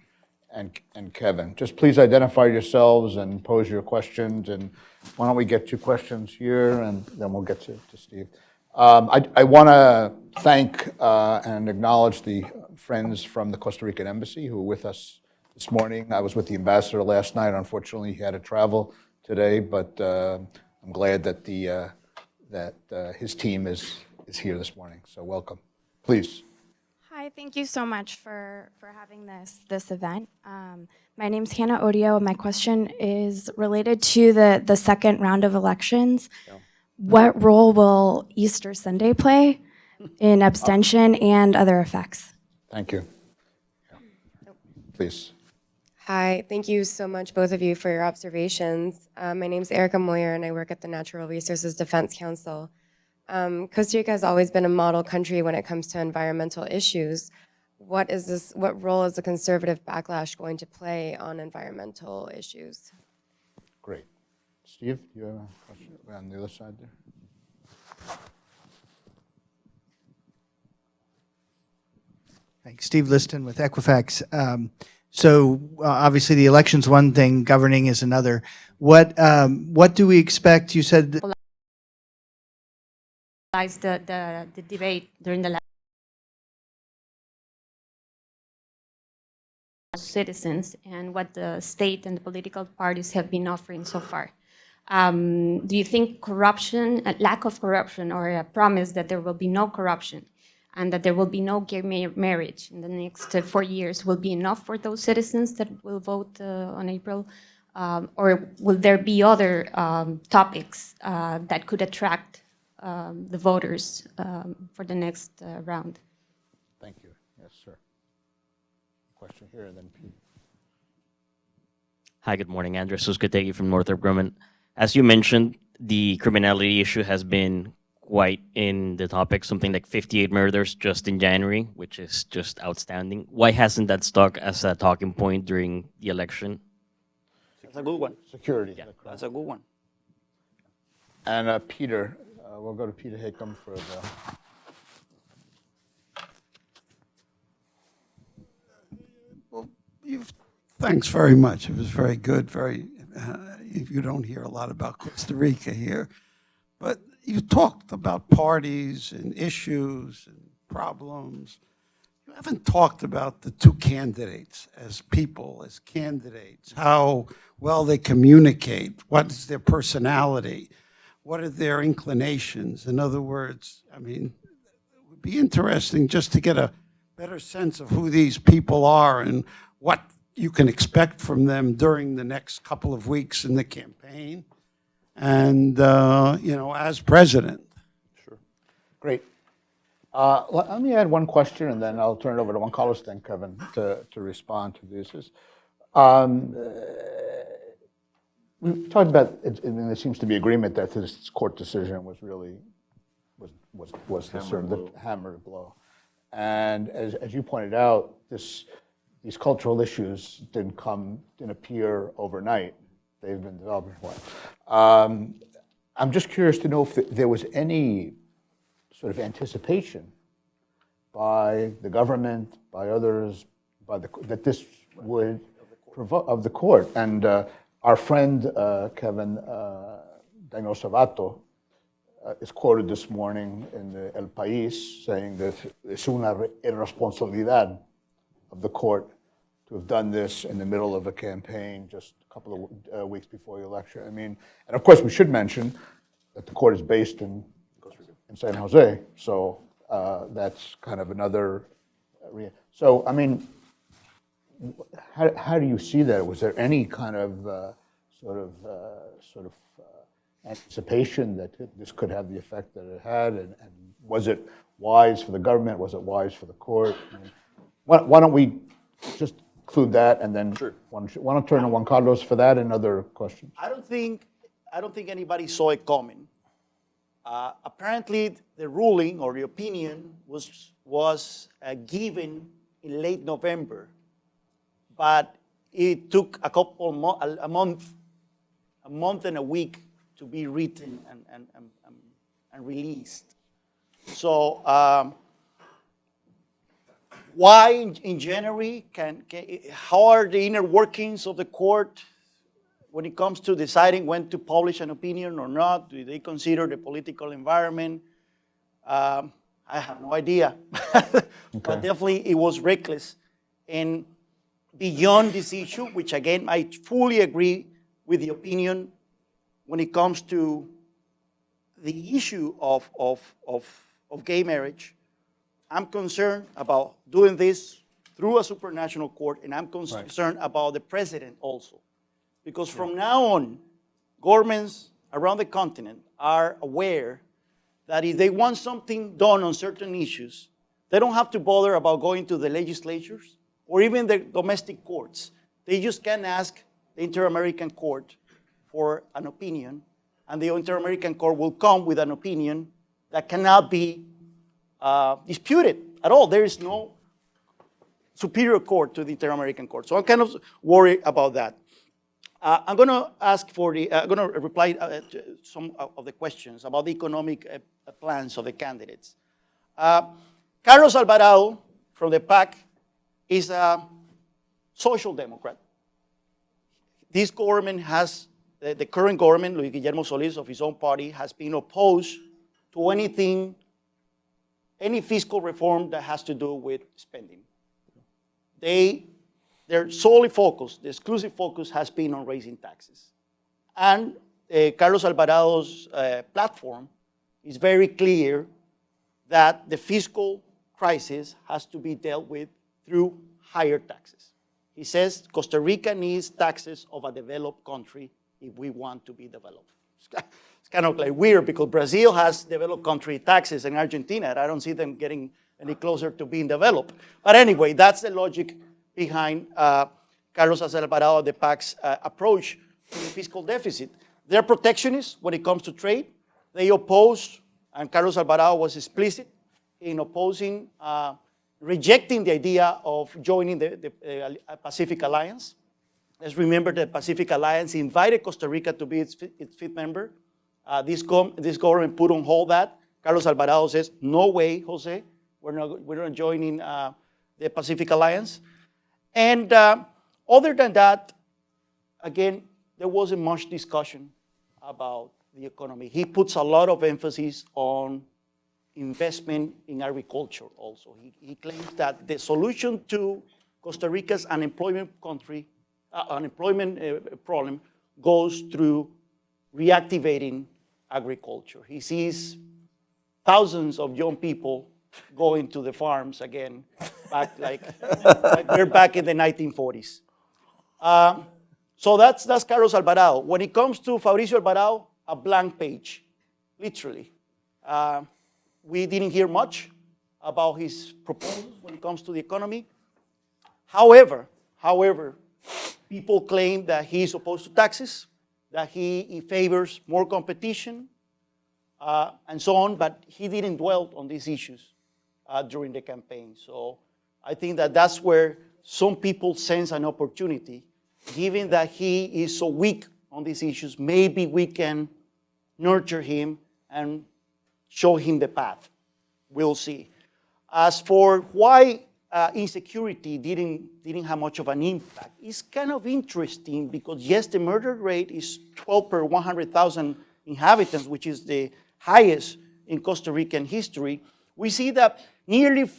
Kevin. Just please identify yourselves and pose your questions. And why don't we get two questions here, and then we'll get to Steve. I want to thank and acknowledge the friends from the Costa Rican Embassy who were with us this morning. I was with the ambassador last night. Unfortunately, he had to travel today, but I'm glad that his team is here this morning. So welcome. Please. Hi, thank you so much for having this event. My name's Hannah Odio. My question is related to the second round of elections. Yeah. What role will Easter Sunday play in abstention and other effects? Thank you. Yeah. Please. Hi, thank you so much, both of you, for your observations. My name's Erica Moyer, and I work at the Natural Resources Defense Council. Costa Rica has always been a model country when it comes to environmental issues. What role is the conservative backlash going to play on environmental issues? Great. Steve, do you have a question on the other side there? Thanks. Steve Liston with Equifax. So obviously the election's one thing, governing is another. What do we expect? You said the debate during the citizens and what the state and the political parties have been offering so far. Do you think corruption, a lack of corruption, or a promise that there will be no corruption and that there will be no gay marriage in the next 4 years will be enough for those citizens that will vote on April? Or will there be other topics that could attract the voters for the next round? Thank you. Yes, sir. Question here, and then Pete. Hi, good morning. Andres Susquetegui from Northrop Grumman. As you mentioned, the criminality issue has been quite in the topic, something like 58 murders just in January, which is just outstanding. Why hasn't that stuck as a talking point during the election? That's a good one. Security. Yeah. That's a good one. And Peter, we'll go to Peter Hickam for the. Thanks very much. It was very good. You don't hear a lot about Costa Rica here, but you talked about parties and issues and problems. You haven't talked about the two candidates as people, as candidates, how well they communicate, what is their personality, what are their inclinations. In other words, I mean, it would be interesting just to get a better sense of who these people are and what you can expect from them during the next couple of weeks in the campaign and, as president. Sure. Great. Let me add one question, and then I'll turn it over to Juan Carlos, then Kevin, to respond to this. We talked about, and there seems to be agreement that this court decision was really, was the sort of the hammer to blow. And as you pointed out, these cultural issues didn't appear overnight. They've been developing for a while. I'm just curious to know if there was any sort of anticipation by the government, by others, that this would provoke of the court. And our friend Kevin Daniel Savato is quoted this morning in the El País saying that es una irresponsabilidad of the court to have done this in the middle of a campaign just a couple of weeks before the election. I mean, and of course we should mention that the court is based in San Jose, so that's kind of another. So I mean, how do you see that? Was there any kind of sort of anticipation that this could have the effect that it had, and was it wise for the government? Was it wise for the court? I mean, why don't we just include that, and then Sure. why don't turn to Juan Carlos for that and other questions? I don't think anybody saw it coming. Apparently, the ruling or the opinion was given in late November, but it took a month and a week to be written and released. So why in January? How are the inner workings of the court when it comes to deciding when to publish an opinion or not? Do they consider the political environment? I have no idea. But definitely it was reckless. And beyond this issue, which again, I fully agree with the opinion when it comes to the issue of gay marriage, I'm concerned about doing this through a supranational court, and I'm concerned about the president also. Because from now on, governments around the continent are aware that if they want something done on certain issues, they don't have to bother about going to the legislatures or even the domestic courts. They just can ask the Inter-American Court for an opinion, and the Inter-American Court will come with an opinion that cannot be disputed at all. There is no superior court to the Inter-American Court. So I'm kind of worried about that. I'm going to I'm going to reply to some of the questions about the economic plans of the candidates. Carlos Alvarado from the PAC is a social democrat. This government has, the current government, Luis Guillermo Solís of his own party, has been opposed to any fiscal reform that has to do with spending. They their solely focus, the exclusive focus has been on raising taxes. And Carlos Alvarado's platform is very clear that the fiscal crisis has to be dealt with through higher taxes. He says Costa Rica needs taxes of a developed country if we want to be developed. It's kind of like weird because Brazil has developed country taxes and Argentina, and I don't see them getting any closer to being developed. But anyway, that's the logic behind Carlos Alvarado, the PAC's approach to the fiscal deficit. They're protectionists when it comes to trade. They oppose, and Carlos Alvarado was explicit in opposing, rejecting the idea of joining the Pacific Alliance. Let's remember the Pacific Alliance invited Costa Rica to be its fifth member. This government put on hold that. Carlos Alvarado says, no way, Jose, we're not joining the Pacific Alliance. And other than that, again, there wasn't much discussion about the economy. He puts a lot of emphasis on investment in agriculture also. He claims that the solution to Costa Rica's unemployment problem goes through reactivating agriculture. He sees thousands of young people going to the farms again, back like we're back in the 1940s. So that's Carlos Alvarado. When it comes to Fabricio Alvarado, a blank page, literally. We didn't hear much about his proposals when it comes to the economy. However, people claim that he is opposed to taxes, that he favors more competition, and so on, but he didn't dwell on these issues during the campaign. So I think that that's where some people sense an opportunity. Given that he is so weak on these issues, maybe we can nurture him and show him the path. We'll see. As for why insecurity didn't have much of an impact, it's kind of interesting because yes, the murder rate is 12 per 100,000 inhabitants, which is the highest in Costa Rican history. We see that nearly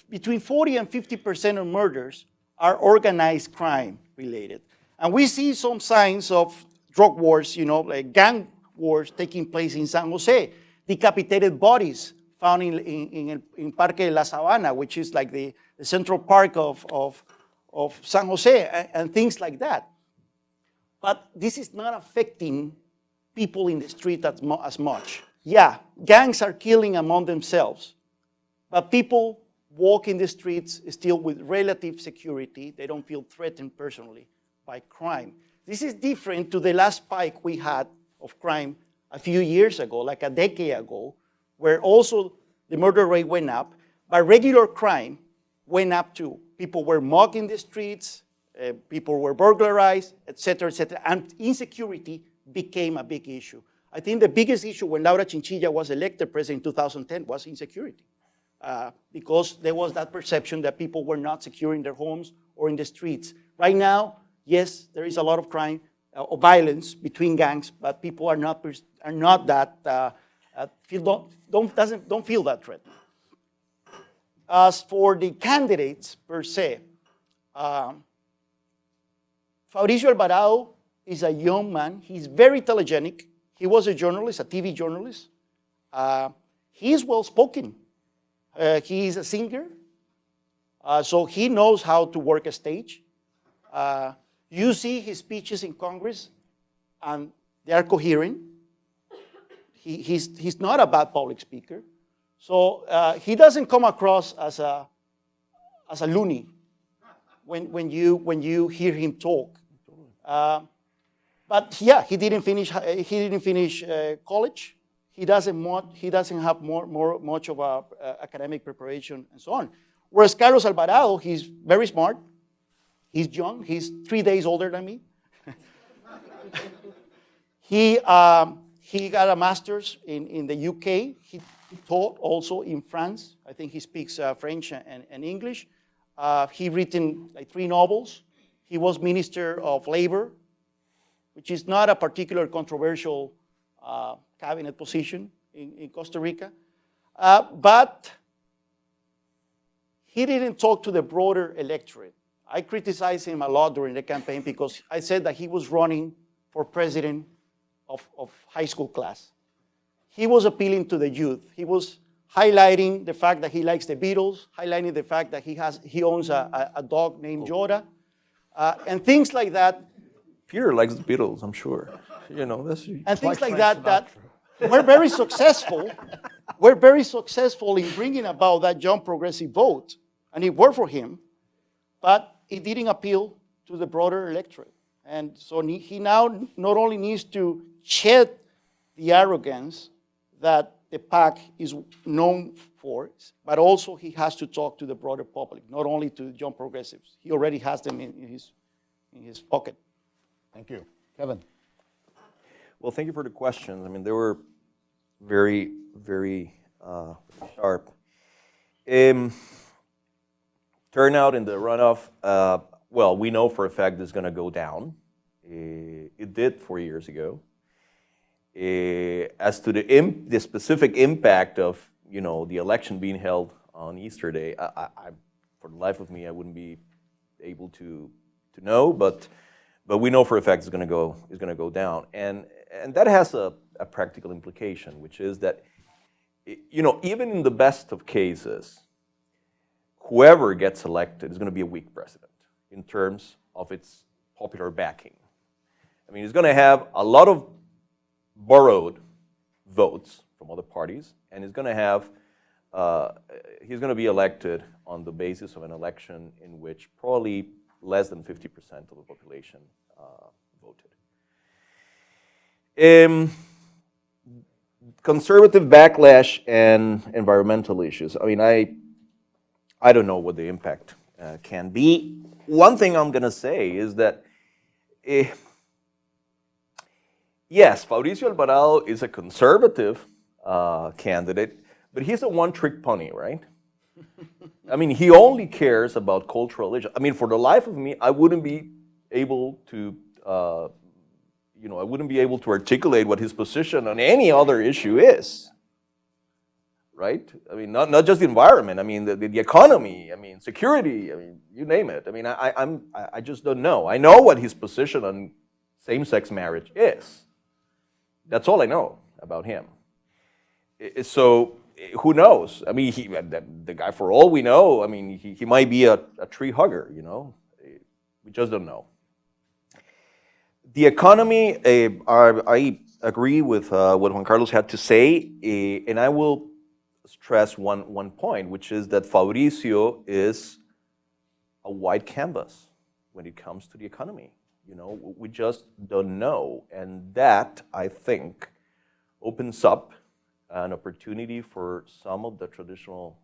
between 40 and 50% of murders are organized crime related. And we see some signs of drug wars, like gang wars taking place in San Jose, decapitated bodies found in Parque de la Sabana, which is like the central park of San Jose, and things like that. But this is not affecting people in the street as much. Yeah, gangs are killing among themselves, but people walk in the streets still with relative security. They don't feel threatened personally by crime. This is different to the last spike we had of crime a few years ago, like a decade ago, where also the murder rate went up, but regular crime went up too. People were mugged in the streets, people were burglarized, et cetera, and insecurity became a big issue. I think the biggest issue when Laura Chinchilla was elected president in 2010 was insecurity, because there was that perception that people were not secure in their homes or in the streets. Right now, yes, there is a lot of crime or violence between gangs, but people are not that don't feel that threat. As for the candidates per se, Fabricio Alvarado is a young man. He's very telegenic. He was a journalist, a TV journalist. He's well-spoken. He's a singer, so he knows how to work a stage. You see his speeches in Congress, and they are coherent. He's not a bad public speaker. So he doesn't come across as a loony when you hear him talk. But yeah, he didn't finish college. He doesn't have much of a academic preparation and so on. Whereas Carlos Alvarado, he's very smart. He's young. He's 3 days older than me. He got a master's in the UK. He taught also in France. I think he speaks French and English. He written like 3 novels. He was Minister of Labor, which is not a particular controversial cabinet position in Costa Rica. But he didn't talk to the broader electorate. I criticized him a lot during the campaign because I said that he was running for president of high school class. He was appealing to the youth. He was highlighting the fact that he likes the Beatles, highlighting the fact that he owns a dog named Yoda, and things like that. Peter likes the Beatles, I'm sure. You know, And things like that that were very successful. We're very successful in bringing about that young progressive vote, and it worked for him, but it didn't appeal to the broader electorate. And so he now not only needs to shed the arrogance that the PAC is known for, but also he has to talk to the broader public, not only to young progressives. He already has them in his pocket. Thank you. Kevin. Well, thank you for the questions. I mean, they were very, very sharp. Turnout in the runoff, well, we know for a fact it's going to go down. It did 4 years ago. As to the specific impact of, you know, the election being held on Easter Day, for the life of me, I wouldn't be able to know, but we know for a fact it's going to go down, and that has a practical implication, which is that, you know, even in the best of cases, whoever gets elected is going to be a weak president in terms of its popular backing. I mean, he's going to have a lot of borrowed votes from other parties, and he's going to be elected on the basis of an election in which probably less than 50% of the population voted. Conservative backlash and environmental issues. I mean, I don't know what the impact can be. One thing I'm going to say is that, yes, Fabricio Alvarado is a conservative candidate, but he's a one-trick pony, right? I mean, he only cares about cultural issues. I mean, for the life of me, I wouldn't be able to, I wouldn't be able to articulate what his position on any other issue is, right? I mean, not just the environment. I mean, the economy. I mean, security. I mean, you name it. I mean, I just don't know. I know what his position on same-sex marriage is. That's all I know about him. So who knows? I mean, the guy, for all we know, I mean, he might be a tree hugger, you know? We just don't know. The economy, I agree with what Juan Carlos had to say, and I will stress one point, which is that Fabricio is a white canvas when it comes to the economy. You know, we just don't know, and that, I think, opens up an opportunity for some of the traditional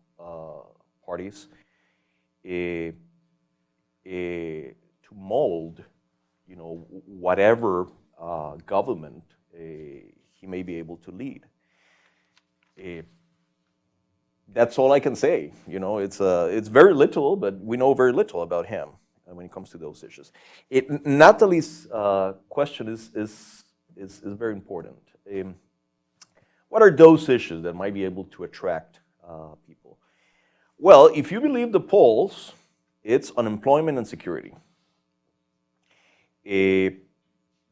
parties to mold, you know, whatever government he may be able to lead. That's all I can say. You know, it's very little, but we know very little about him when it comes to those issues. Natalie's question is very important. What are those issues that might be able to attract people? Well, if you believe the polls, it's unemployment and security.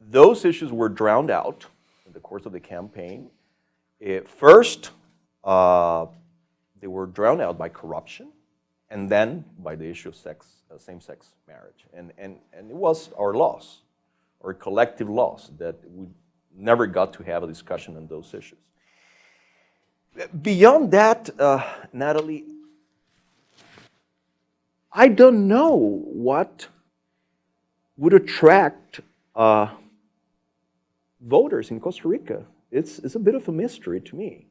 Those issues were drowned out in the course of the campaign. First, they were drowned out by corruption, and then by the issue of same-sex marriage. And it was our loss, our collective loss, that we never got to have a discussion on those issues. Beyond that, Natalie, I don't know what would attract voters in Costa Rica. It's a bit of a mystery to me.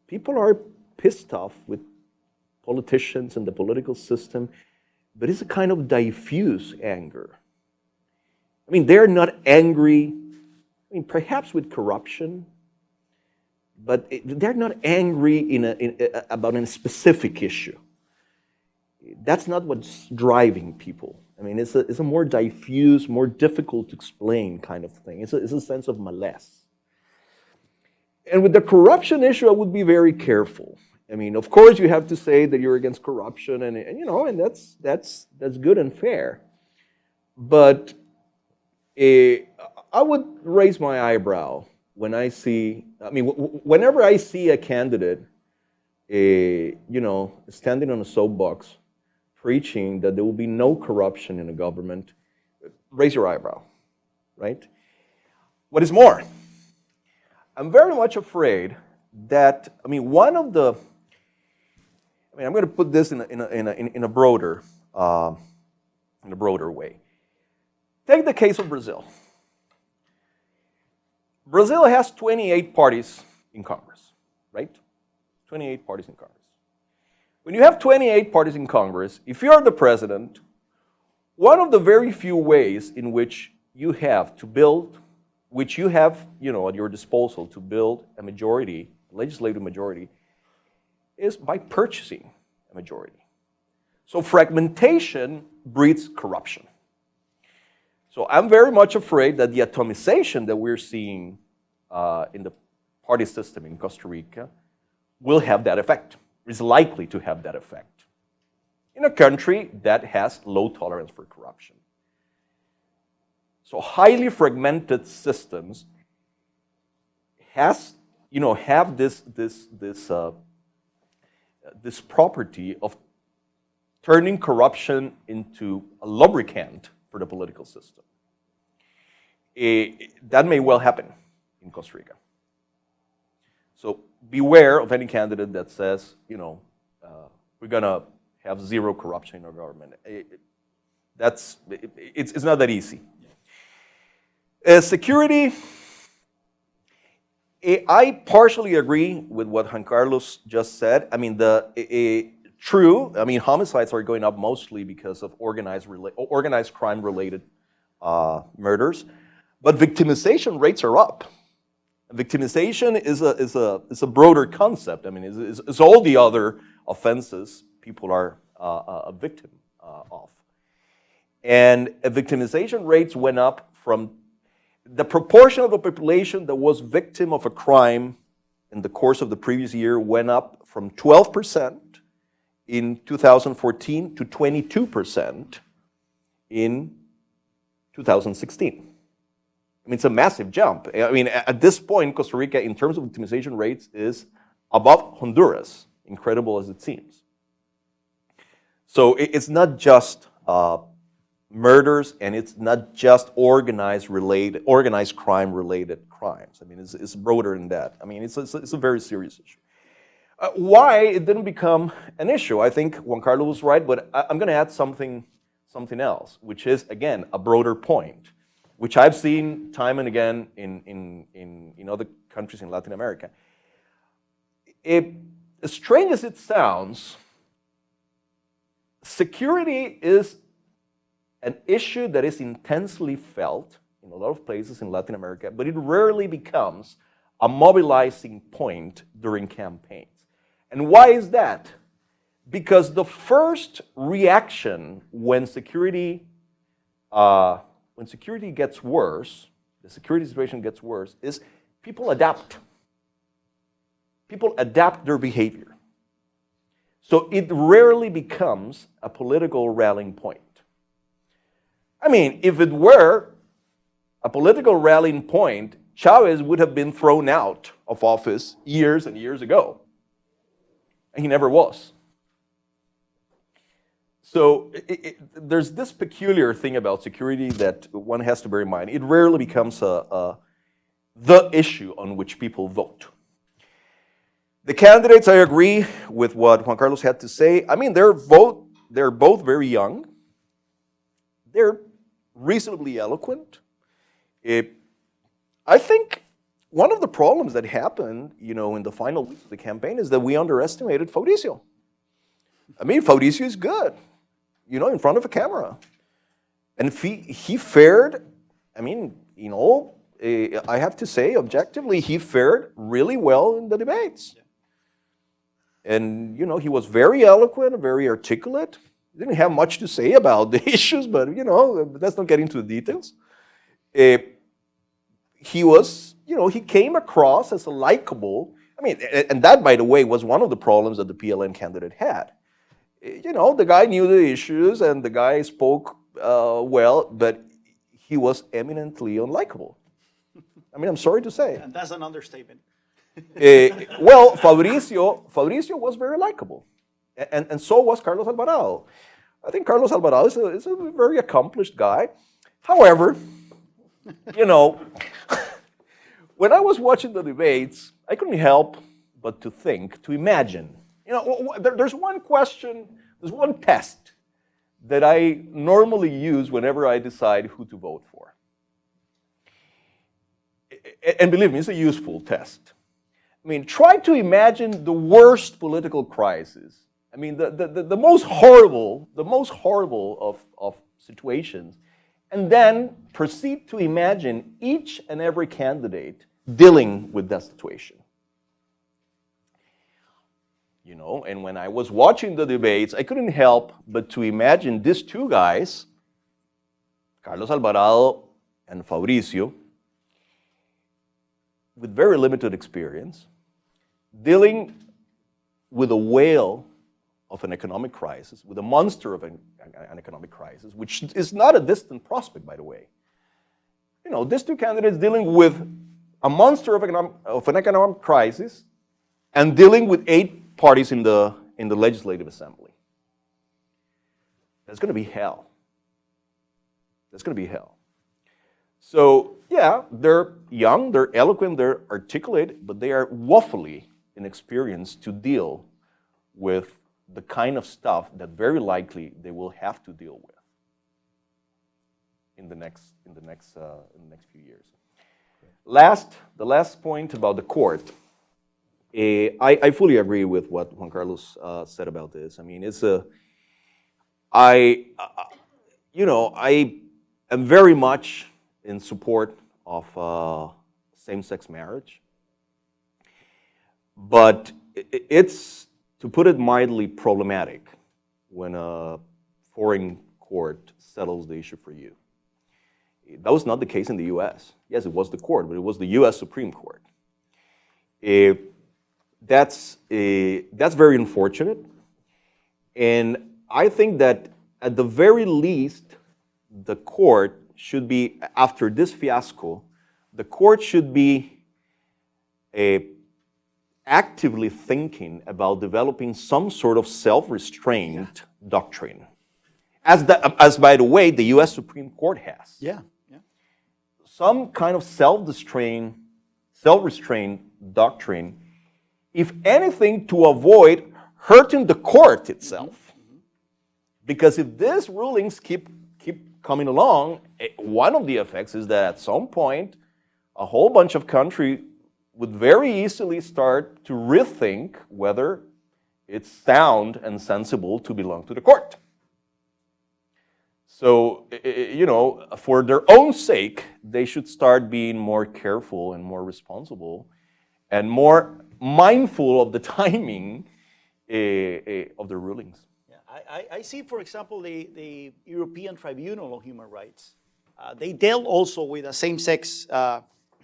People are pissed off with politicians and the political system, but it's a kind of diffuse anger. I mean, they're not angry, I mean, perhaps with corruption, but they're not angry about a specific issue. That's not what's driving people. I mean, it's a more diffuse, more difficult to explain kind of thing. It's a sense of malaise. And with the corruption issue, I would be very careful. I mean, of course, you have to say that you're against corruption, and you know, and that's good and fair. But I would raise my eyebrow when I see. I mean, whenever I see a candidate, you know, standing on a soapbox, preaching that there will be no corruption in the government, raise your eyebrow, right? What is more, I'm very much afraid that, I mean, one of the, I mean, I'm going to put this in a broader way. Take the case of Brazil. Brazil has 28 parties in Congress, right? 28 parties in Congress. When you have 28 parties in Congress, if you're the president, one of the very few ways in which you have to build, which you have, you know, at your disposal to build a majority, legislative majority, is by purchasing a majority. So fragmentation breeds corruption. So I'm very much afraid that the atomization that we're seeing in the party system in Costa Rica will have that effect, is likely to have that effect in a country that has low tolerance for corruption. So highly fragmented systems have this property of turning corruption into a lubricant for the political system. That may well happen in Costa Rica. So beware of any candidate that says, you know, we're going to have zero corruption in our government. It's not that easy. Security, I partially agree with what Juan Carlos just said. I mean, true, I mean, homicides are going up mostly because of organized crime-related murders, but victimization rates are up. Victimization is a broader concept. I mean, it's all the other offenses people are a victim of. And victimization rates went up from the proportion of the population that was victim of a crime in the course of the previous year went up from 12% in 2014 to 22% in 2016. I mean, it's a massive jump. I mean, at this point, Costa Rica, in terms of victimization rates, is above Honduras, incredible as it seems. So it's not just murders, and it's not just organized crime-related crimes. I mean, it's broader than that. I mean, it's a very serious issue. Why it didn't become an issue? I think Juan Carlos was right, but I'm going to add something else, which is, again, a broader point, which I've seen time and again in other countries in Latin America. As strange as it sounds, security is an issue that is intensely felt in a lot of places in Latin America, but it rarely becomes a mobilizing point during campaigns. And why is that? Because the first reaction when security gets worse, the security situation gets worse, is people adapt. People adapt their behavior. So it rarely becomes a political rallying point. I mean, if it were a political rallying point, Chavez would have been thrown out of office years and years ago. And he never was. So there's this peculiar thing about security that one has to bear in mind. It rarely becomes the issue on which people vote. The candidates, I agree with what Juan Carlos had to say. I mean, they're both very young. They're reasonably eloquent. I think one of the problems that happened, in the final weeks of the campaign is that we underestimated Fabricio. I mean, Fabricio is good, in front of a camera. And he fared, I have to say, objectively, he fared really well in the debates. And, he was very eloquent, very articulate. He didn't have much to say about the issues, but, let's not get into the details. He was, he came across as a likable, mean, and that, by the way, was one of the problems that the PLN candidate had. You know, the guy knew the issues and the guy spoke well, but he was eminently unlikable. I mean, I'm sorry to say. And that's an understatement. Well, Fabricio was very likable, and so was Carlos Alvarado. I think Carlos Alvarado is a very accomplished guy. However, you know, when I was watching the debates, I couldn't help but to think, to imagine. You know, there's one question, there's one test that I normally use whenever I decide who to vote for. And believe me, it's a useful test. I mean, try to imagine the worst political crisis. I mean, the most horrible of situations, and then proceed to imagine each and every candidate dealing with that situation. You know, and when I was watching the debates, I couldn't help but to imagine these two guys, Carlos Alvarado and Fabricio, with very limited experience, dealing with a whale of an economic crisis, with a monster of an economic crisis, which is not a distant prospect, by the way. You know, these two candidates dealing with a monster of an economic crisis and dealing with 8 parties in the Legislative Assembly. That's going to be hell. That's going to be hell. So, yeah, they're young, they're eloquent, they're articulate, but they are woefully inexperienced to deal with the kind of stuff that very likely they will have to deal with in the next few years. The last point about the court. I fully agree with what Juan Carlos said about this. I mean, I am very much in support of same-sex marriage, but it's, to put it mildly, problematic when a foreign court settles the issue for you. That was not the case in the U.S. Yes, it was the court, but it was the U.S. Supreme Court. That's very unfortunate, and I think that at the very least, the court should be, after this fiasco, the court should be actively thinking about developing some sort of self-restraint doctrine, as by the way, the U.S. Supreme Court has. Yeah. Some kind of self-restraint doctrine, if anything, to avoid hurting the court itself. Because if these rulings keep coming along, one of the effects is that at some point, a whole bunch of countries would very easily start to rethink whether it's sound and sensible to belong to the court. So, you know, for their own sake, they should start being more careful and more responsible and more mindful of the timing of the rulings. Yeah, I see, for example, the European Tribunal on Human Rights. They dealt also with a same-sex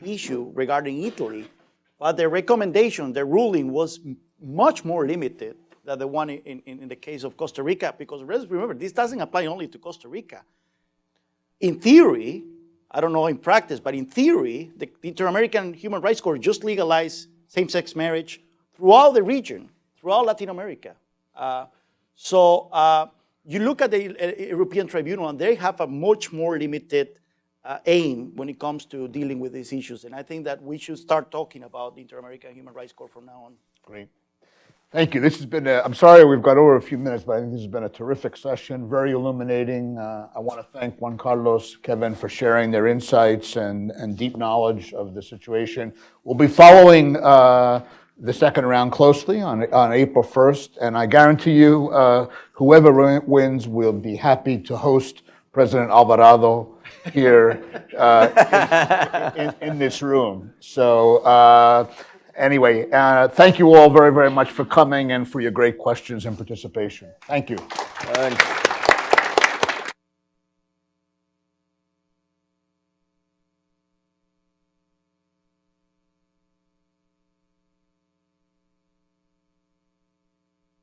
issue regarding Italy, but their recommendation, their ruling was much more limited than the one in the case of Costa Rica, because remember, this doesn't apply only to Costa Rica. In theory, I don't know in practice, but in theory, the Inter-American Human Rights Court just legalized same-sex marriage throughout the region, throughout Latin America. So you look at the European Tribunal, and they have a much more limited aim when it comes to dealing with these issues. And I think that we should start talking about the Inter-American Human Rights Court from now on. Great. Thank you. This has been, I'm sorry we've got over a few minutes, but I think this has been a terrific session, very illuminating. I want to thank Juan Carlos, Kevin, for sharing their insights and deep knowledge of the situation. We'll be following the second round closely on April 1st, and I guarantee you, whoever wins will be happy to host President Alvarado here in this room. So anyway, thank you all very, very much for coming and for your great questions and participation. Thank you. Thanks.